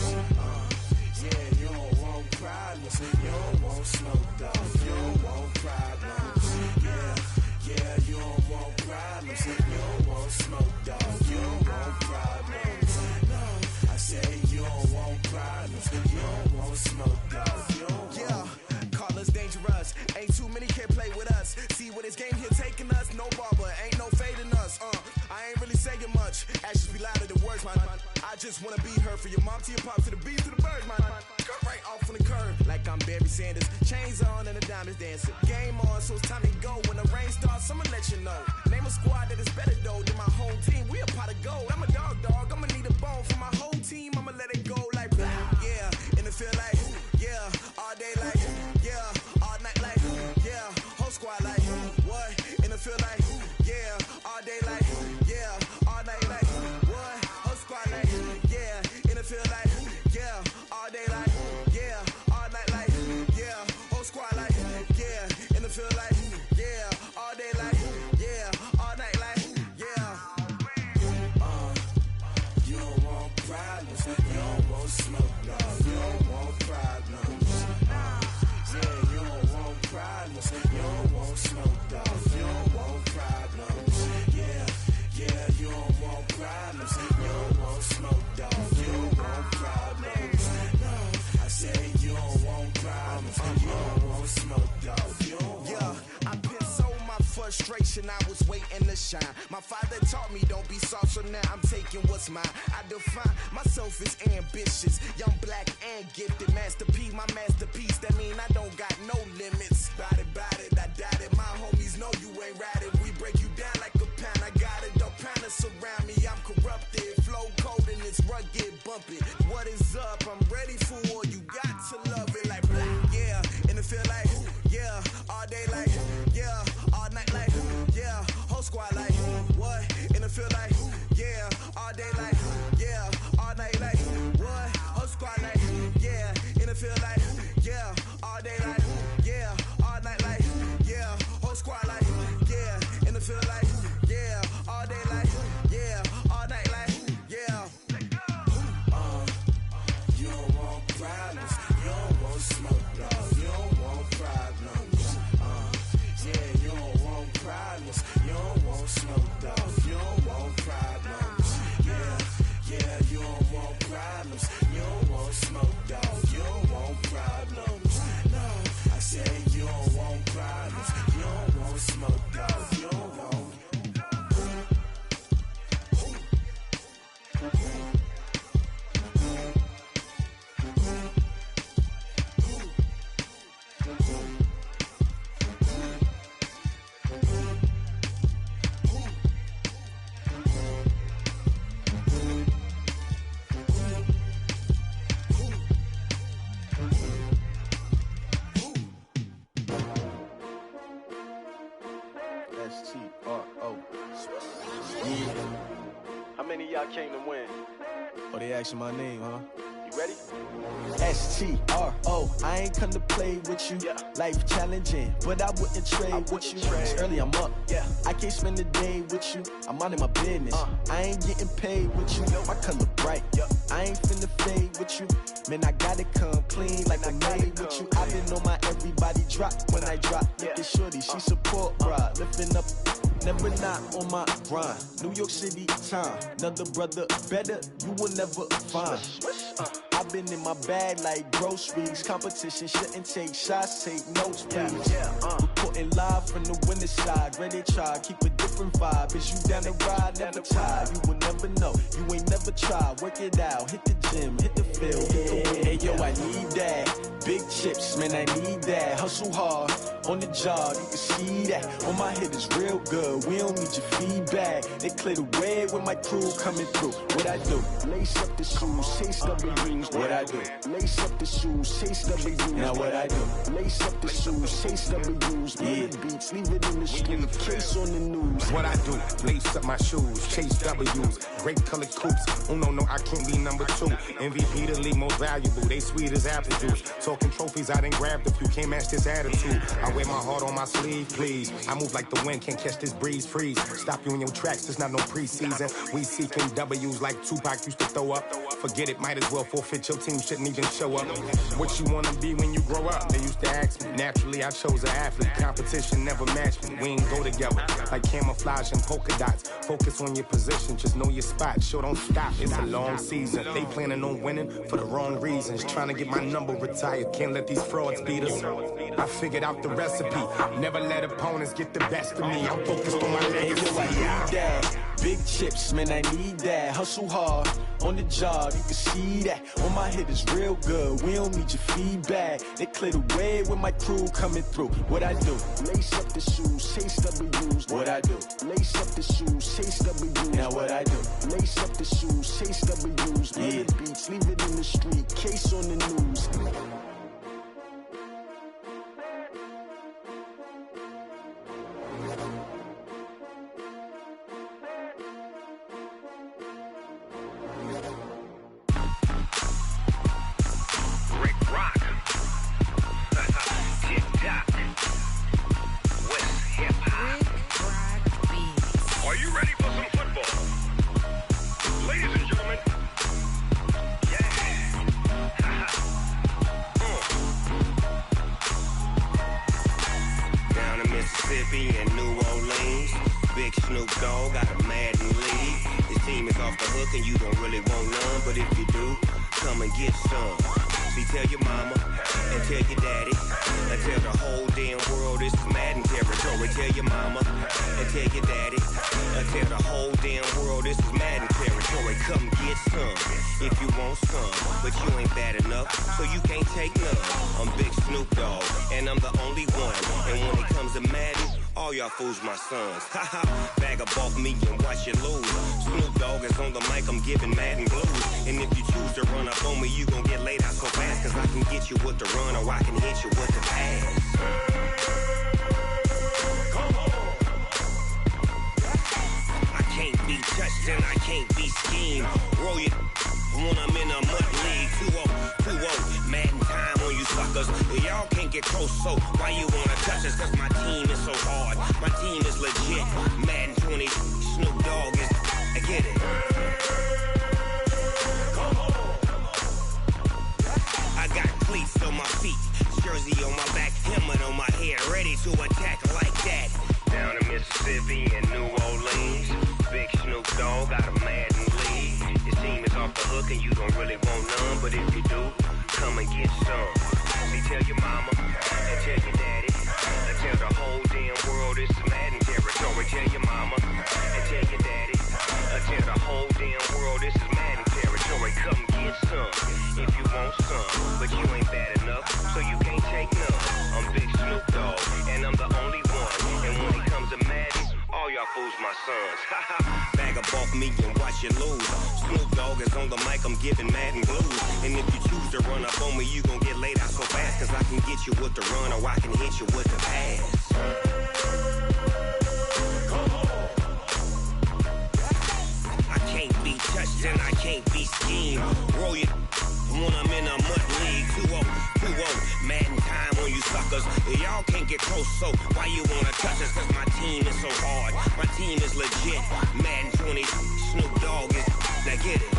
Yeah, you don't want problems, you don't want smoke, you don't want problems. Yeah, you don't want problems, you don't want smoke, you don't want problems. No, I say you don't want problems, you don't want smoke, you don't want. Yeah, call us dangerous, ain't too many can play with us. See where this game here taking us, no barber, ain't no fading us. I ain't really saying much, actions be louder than words, man. I just wanna be heard for your mom to your pop to the beat to the birds, man. Cut right off on the curb, like I'm Barry Sanders. Chains on and the diamonds dancing. Game on, so it's time to go. When the rain starts, I'ma let you know. Name a squad that is better though than my home team. We a pot of gold. I'm a dog. I'ma need a bone for my whole team. I'ma let it go like blah. Yeah, in the feel like, yeah, all day like, yeah, all night like, yeah, whole squad like, what? In the feel like, yeah, all day like, yeah, all night like, what? Whole squad like, yeah, in the feel like, yeah, all day like, yeah, all night like, yeah, whole squad like, yeah, in the feel like, yeah, all day like, yeah, all night like, yeah. You don't want problems, you don't want smoke, no, you don't want problems. Yeah, you don't want problems, you don't want smoke, no, you don't want problems. Yeah, you don't want problems, you don't want smoke, dog, you don't want problems. No, I say you don't want problems, you don't want smoke, dog, you don't want. Yeah, I've been so my frustration, I was waiting to shine. My father taught me don't be soft, so now I'm taking what's mine. I define myself as ambitious, young, black, and gifted. Master P, my masterpiece, that mean I don't got no limits. Bout it, I doubt it. My homies know you ain't ratted. We break you down like a pound. I got it, don't pound to surround me. I'm corrupted, flow cold and it's rugged, ready for war, you got to love it like black, yeah. And it feel like, yeah, all day like, yeah, all night like, yeah, whole squad like, what? And it feel like, yeah, all day like, yeah, all night like, what? Whole squad like, yeah, and it feel like, yeah, all day like, yeah, all night like, yeah, whole squad like, yeah, and it feel like, yeah, all day like, yeah, all night like, yeah. You don't want problems, you don't want smoke, no, you don't want problems. Yeah, you don't want problems, you don't want smoke, dog, you don't want problems. Yeah, you don't want problems, you don't want smoke, dog, you don't want problems. No, I said you don't want problems, you don't want smoke, dog, you don't want. Tcro. Yeah. How many of y'all came to win? Oh, they asking my name, huh? You ready? Tcro. I ain't come to play with you. Yeah. Life challenging, but I wouldn't trade with you. It's early, I'm up. Yeah. I can't spend the day with you. I'm minding my business. I ain't getting paid with you. My color bright. I ain't finna fade with you. Man, I gotta come clean like I made with you. I've been on my everybody drop when I drop. Look at shorty, she support, bruh. Lifting up. Never not on my grind. New York City time. Another brother better, you will never find. I've been in my bag like groceries. Competition shouldn't take shots, take notes, please. Reporting live from the winter side. Ready to try, keep a different vibe. Is you down the ride, never tired. You will never know, you ain't never tried. Work it out, hit the gym, hit the field, hit the hey yo, I need that. Big chips, man, I need that. Hustle hard on the job, you can see that. On my head is real good, we don't need your feedback. They clear the way with my crew coming through. What I do? Lace up the shoes, chase W's. What I do? Lace up the shoes, chase W's. Now what I do? Lace up the shoes, chase W's. Yeah, beats, leave it in the street, case on the news. What I do? Lace up my shoes, chase W's. Great colored coops. Oh no, I can't be number 2. MVP the league most valuable. They sweet as apple juice. Talking trophies, I done grabbed a few. Can't match this attitude. I wear my heart on my sleeve, please. I move like the wind, can't catch this breeze. Freeze. Stop you in your tracks. There's not no preseason. We seeking W's like Tupac used to throw up. Forget it, might as well forfeit. Your team shouldn't even show up. What you wanna be when you grow up? They used to ask me. Naturally, I chose an athlete. Competition never matched me. We ain't go together like camouflage and polka dots. Focus on your position, just know your spot. Sure, don't stop. It's a long season. They planning on winning for the wrong reasons. Trying to get my number retired. Can't let these frauds beat us. I figured out the recipe. Never let opponents get the best of me. I'm focused on my legacy. I need that. Big chips, man, I need that. Hustle hard on the job, you can see that. On my head is real good, we don't need your feedback. They clear the way with my crew coming through. What I do? Lace up the shoes, chase W's. What I do? Lace up the shoes, chase W's. Now what I do? Lace up the shoes, chase W's. Yeah, beats, leave it in the street, case on the news. And New Orleans, Big Snoop Dogg got a Madden league. His team is off the hook and you don't really want none, but if you do, come and get some. See, tell your mama and tell your daddy, And tell the whole damn world this is Madden territory. Tell your mama and tell your daddy. And tell the whole damn world this is Madden territory. Come get some if you want some, but you ain't bad enough, so you can't take none. I'm Big Snoop Dogg, and I'm the only one. And when it comes to Madden, all y'all fools my sons. Haha, bag up off me and watch you lose. Snoop Dogg is on the mic, I'm giving Madden blues. And if you choose to run up on me, you gon' get laid out so fast. Cause I can get you with the run or I can hit you with the pass. I can't be touched and I can't be schemed. Roll you when I'm in a mud league. 2-0, Madden time on you suckers. Y'all can't get close, so why you wanna touch us? Cause my team is so hard, my team is legit. Madden 20, Snoop Dogg is, I get it. I got cleats on my feet, jersey on my back, helmet on my head, ready to attack like that. Down in Mississippi and New Orleans, Big Snoop Dogg got a Madden league. His team is off the hook and you don't really want none, but if you do, come and get some. See, tell your mama and tell your daddy, and tell the whole damn world this is Madden territory. Tell your mama and tell your daddy, and tell the whole damn world this is Madden territory. Come get some if you want some, but you ain't bad enough, so you can't take none. I'm Big Snoop Dogg, and I'm the only one. And when it comes to Madden, all y'all fools my sons. Bag up off me and watch you lose. Snoop Dogg is on the mic, I'm giving Madden blues. And if you choose to run up on me, you gon' get laid out so fast. Cause I can get you with the run or I can hit you with the pass. I can't be touched and I can't be schemed. Roll you when I'm in a mud league. 2-0, Madden time on you suckers. Y'all can't get close, so why you wanna touch us? Cause my team is so hard, my team is legit. Madden 20, Snoop Dogg is, now get it.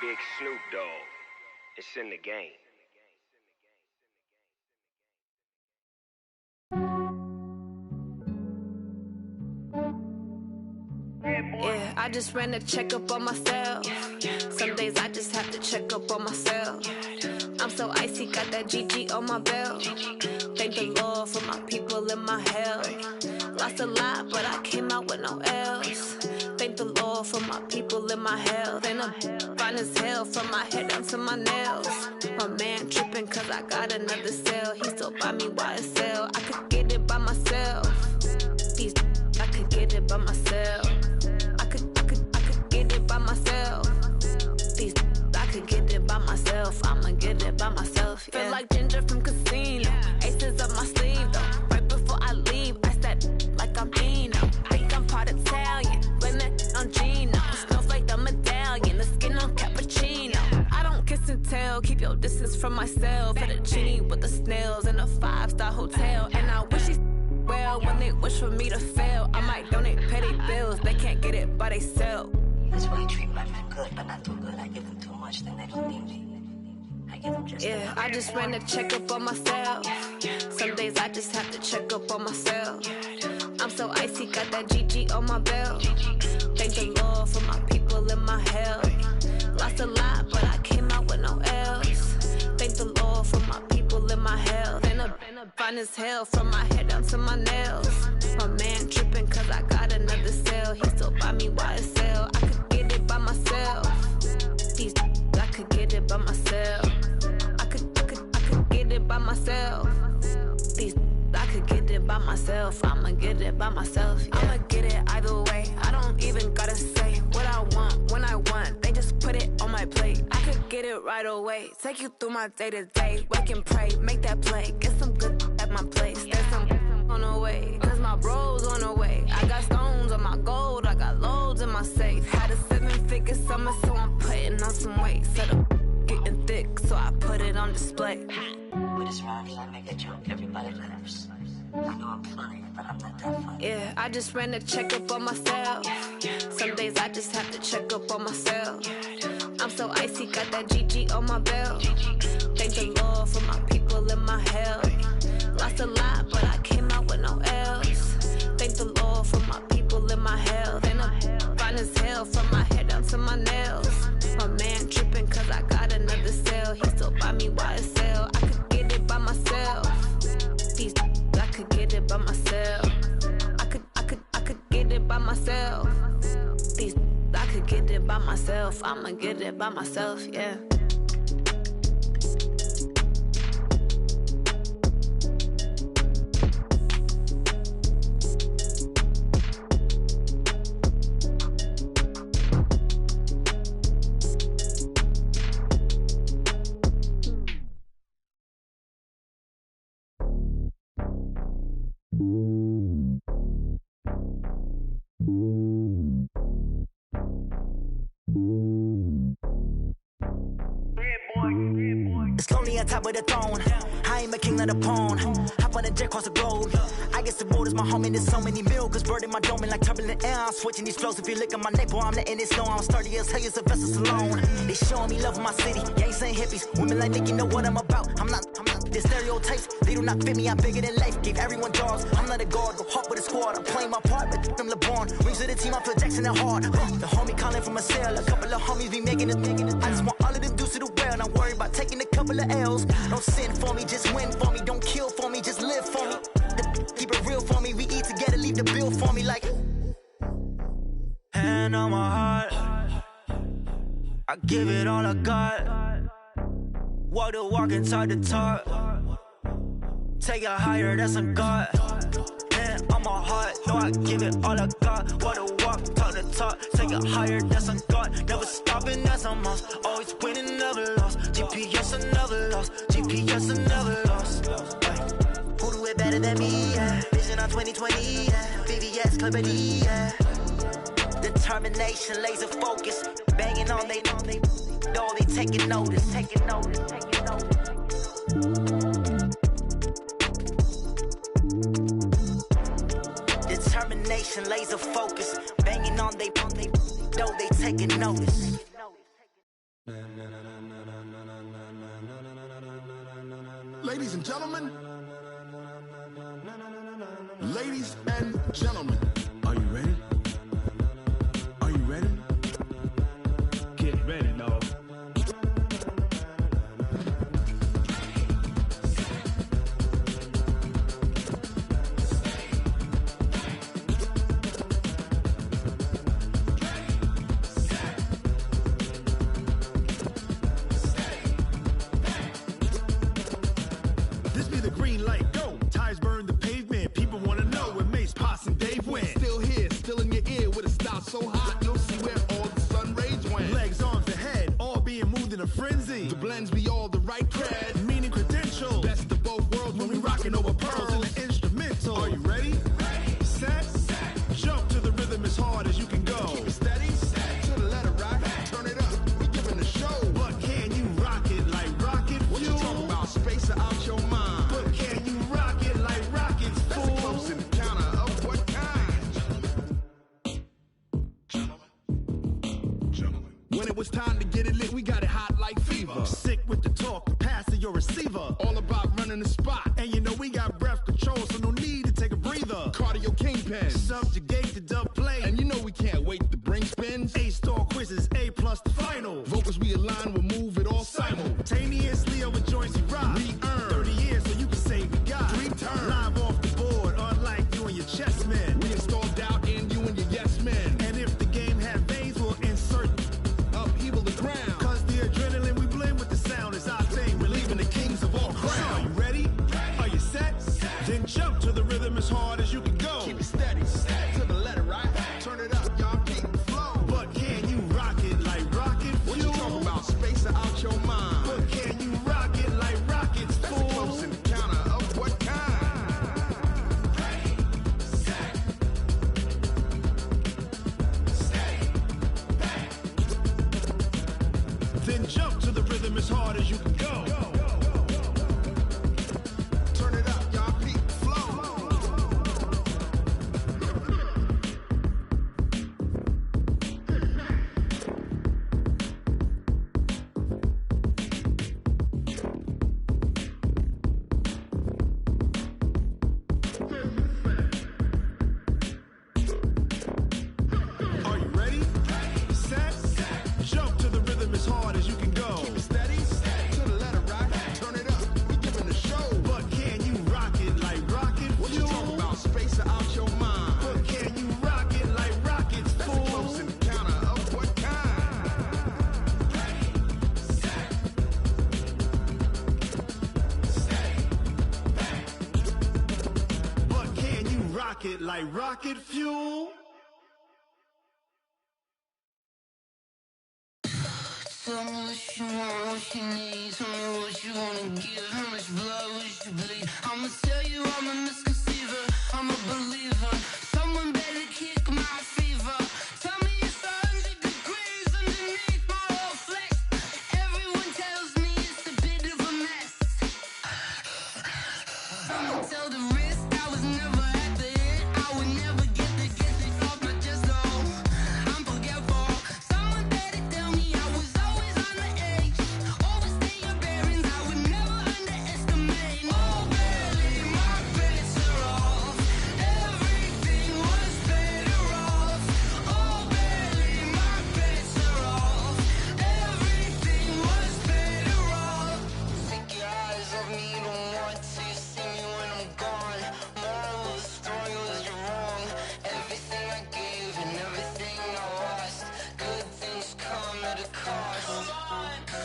Big Snoop Dogg, it's in the game. Yeah, I just ran a checkup on myself. Some days I just have to check up on myself. I'm so icy, got that GG on my belt. Thank the Lord for my people in my health. Lost a lot, but I came out with no L's. Thank the Lord for my people in my health. And I'm fine as hell from my head down to my nails. My man tripping cause I got another cell. He still buy me YSL. I could get it by myself. These I could get it by myself. I could get it by myself. These I could get it by myself. I'ma get it by myself. Yeah. Feel like Ginger from Casino. Aces up my sleeve though. Right before I leave, I said like I'm Eno. Think I'm part Italian. Blame it on Gino. Snowflake the medallion. The skin on cappuccino. I don't kiss and tell. Keep your distance from myself. Fettuccine with the snails in a 5-star hotel. And I wish he well when they wish for me to fail. I might donate petty bills. They can't get it by they self. That's why I treat my men good, but not too good. I give them too much, then they don't need me. I give them just yeah, I just ran a checkup on myself. Some days I just have to check up on myself. I'm so icy, got that GG on my belt. Thank the Lord for my people in my health. Lost a lot, but I came out with no L's. Thank the Lord for my people in my health. And I'm fine as hell from my head down to my nails. My man tripping cause I got another cell. He still buy me YSL. I could get it by myself. These I could get it by myself. I could get it by myself. These I could get it by myself. I'ma get it by myself. Yeah. I'ma get it either way. I don't even gotta say what I want when I want. They just put it on my plate. I could get it right away. Take you through my day to day. Wake and pray, make that play. Get some good at my place. There's some on the way. Cause my bro's on the way. I got stones on my gold. I got loads in my safe. Had a 7-figure summer, so I'm putting on some weight. Set up getting thick, so I put it on display. With this round, I make a joke, everybody laughs. I know I'm funny, but I'm not that funny. Yeah, I just ran a checkup on myself. Some days I just have to check up on myself. I'm so icy, got that GG on my belt. Thank the Lord for my people in my health. Lost a lot, but I came out with no L's. Thank the Lord for my people myself. These I could get it by myself. I'ma get it by myself, yeah. It's lonely on top of the throne. I ain't a king of the pawn. Hop on a jet across the globe. I guess the road is my home and there's so many milkers bird in my dome and like turbulent air. I'm switching these flows. If you look at my neck, boy, I'm letting it snow. I'm sturdy as hell as a vessel alone. They showing me love in my city. Gangs ain't hippies. Women like Nick, you know what I'm about. I'm not the stereotypes. They do not fit me. I'm bigger than life. Gave everyone jobs. I'm not a guard. Go hard with a squad. I'm playing my part, but them LeBron. Rings to the team. I feel Jackson and hard. The homie calling from a cell. A couple of homies be making it. I just want all of them dudes to do well. Not worry about taking a couple of L's. Don't sin for me, just win for me. Don't kill for me, just live for me. Keep it real for me. We eat together, leave the bill for me like. Hand on my heart, I give it all I got. Walk the walk and talk the talk. Take it higher, that's a God. Hand on my heart, no, I give it all I got. Walk the walk, talk the talk. Take it higher, that's a God. Never stopping, that's a must. Always winning, never lost. GPS, I never lost. GPS, I never lost. Who do it better than me? Yeah. Vision on 2020. Yeah. VVS, Clarity. Yeah. Determination, laser focus. Banging on they know they taking notice. Taking notice. Taking notice. Determination, laser focus. Banging on they know they taking notice. Ladies and gentlemen, ladies and gentlemen, are you ready? Are you ready? Get ready, dog. This be the green light, go. Tires burn the pavement. People want to know where Mace, Poss, and Dave went. Still here, still in your ear with a style so hot, you'll see where all the sun rays went. Legs, arms, the head, all being moved in a frenzy. The blends be all the right cred, meaning credentials. Best of both worlds when we rocking over pearls in the instrumental. Are you ready? Ready. Set. Jump to the rhythm as hard as you can go. Keep it steady. To the letter right. Turn it up. We giving the show. But can you rock it like rocket fuel? What you talking about? Space or out your mind? But can you rock it like rockets, fool? That's a close encounter of what kind? Gentlemen. When it was time to get it lit, we got it hot like fever. Sick with the talk, the pass to your receiver. All about running the spot. And you know we got breath control, so no need to take a breather. Cardio kingpin. Subjugate the dub play. And you know we can't wait to bring spins. A-star quizzes, A+ the final. Vocals we align, we'll move it all simultaneously over joints we rock. We earn 30 years so you can say we got 3 turns. Live off the board, unlike you and your chess men. We installed doubt in you and your yes men. And if the game had veins, we'll insert upheaval the ground. Cause the adrenaline we blend with the sound is our thing. We're leaving the kings of all crowns. So are you ready? Are you set? Then jump to the rhythm as hard as you can go. Keep it steady. To the letter right. Turn it up, y'all. Keep it like rocket fuel. Tell me what you want, what you need. Tell me what you wanna give. How much blood would you bleed? I'ma tell you I'm a misconceiver. I'm a believer. Someone better kick my fever. Tell me it's 100 degrees underneath my whole flesh. Everyone tells me it's a bit of a mess. I'ma tell the risk I was never at the hit. I would never get it off my chest though. I'm forgetful. Someone better tell me I was always on the edge. Overstay your bearings, I would never underestimate. Oh baby, my bets are off. Everything was better off. Oh baby, my bets are off. Everything was better off. Take your eyes off me, you don't want to see me when I'm gone. Moral of the story was you're wrong. Everything I gave and everything I lost. Good things come at a cost.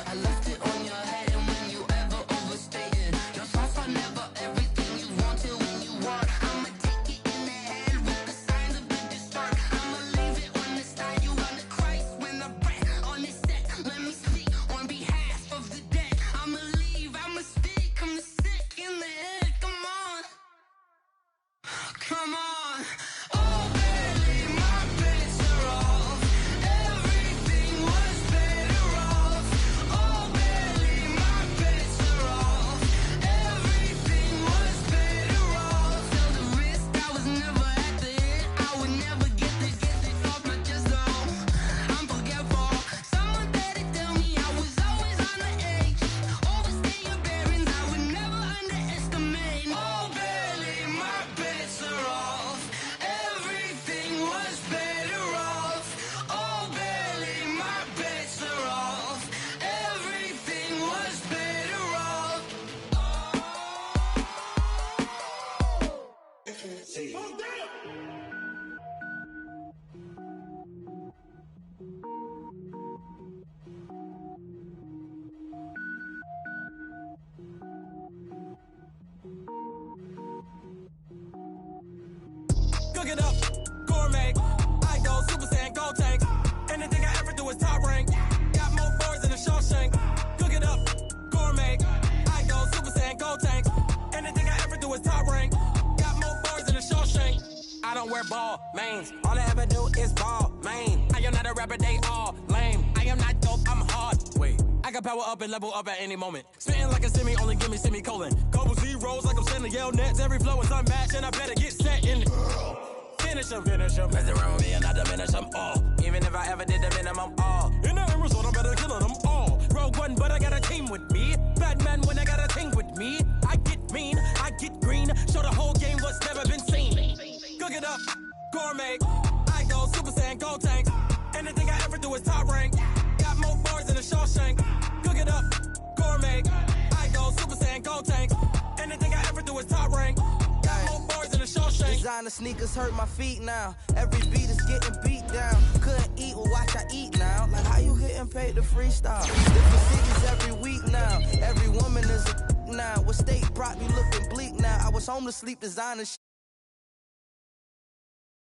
I left it on your head, and when you ever overstated, your thoughts are never everything you wanted when you want. I'ma take it in the head with the signs of the distort. I'ma leave it on the side. You on the Christ when I breath on this set. Let me speak on behalf of the dead. I'ma leave, I'ma speak. I'm sick in the head. Come on, come on. Oh baby, my bets are off. Everything was better off. Oh baby, my bets are off. Everything was better off. Tell the risk I was never at the hit. I would never get it off my chest though. I'm forgetful. Someone better tell me I was always on the edge. Overstay your bearings, I would never underestimate. Oh baby, my bets are off. Everything was better off. Oh baby, my bets are off. Everything was better off. Cook it up, gourmet. I go Super Saiyan, go tank. Anything I ever do is top rank. Got more boards than a Shawshank. Cook it up, gourmet. I go Super Saiyan, go tank. Anything I ever do is top rank. Got more boards than a Shawshank. I don't wear ball mains. All I ever do is ball main. I am not a rapper, they all lame. I am not dope, I'm hard. Wait, I can power up and level up at any moment. Spitting like a semi, only give me semicolon. Couple zeros like I'm sending yell nets. Every flow is unmatched and I better get set in it. Finish them. Mess around with me and I diminish them all. Even if I ever did the minimum all. In the end result, I'm better killing them all. Rogue One, but I got a team with me. Batman when I got a team with me. I get mean, I get green. Show the whole game what's never been seen. Cook it up, gourmet. I go Super Saiyan, go tank. Anything I ever do is top rank. Got more bars than a Shawshank. Cook it up, gourmet. I go Super Saiyan, go tank. Anything I ever do is top rank. Got more bars than a Shawshank. Designer sneakers hurt my feet now. Every beat is getting beat down. Couldn't eat, well watch I eat now. Like how you getting paid to freestyle? Different cities every week now. Every woman is a now. What state brought me looking bleak now? I was homeless, sleep designer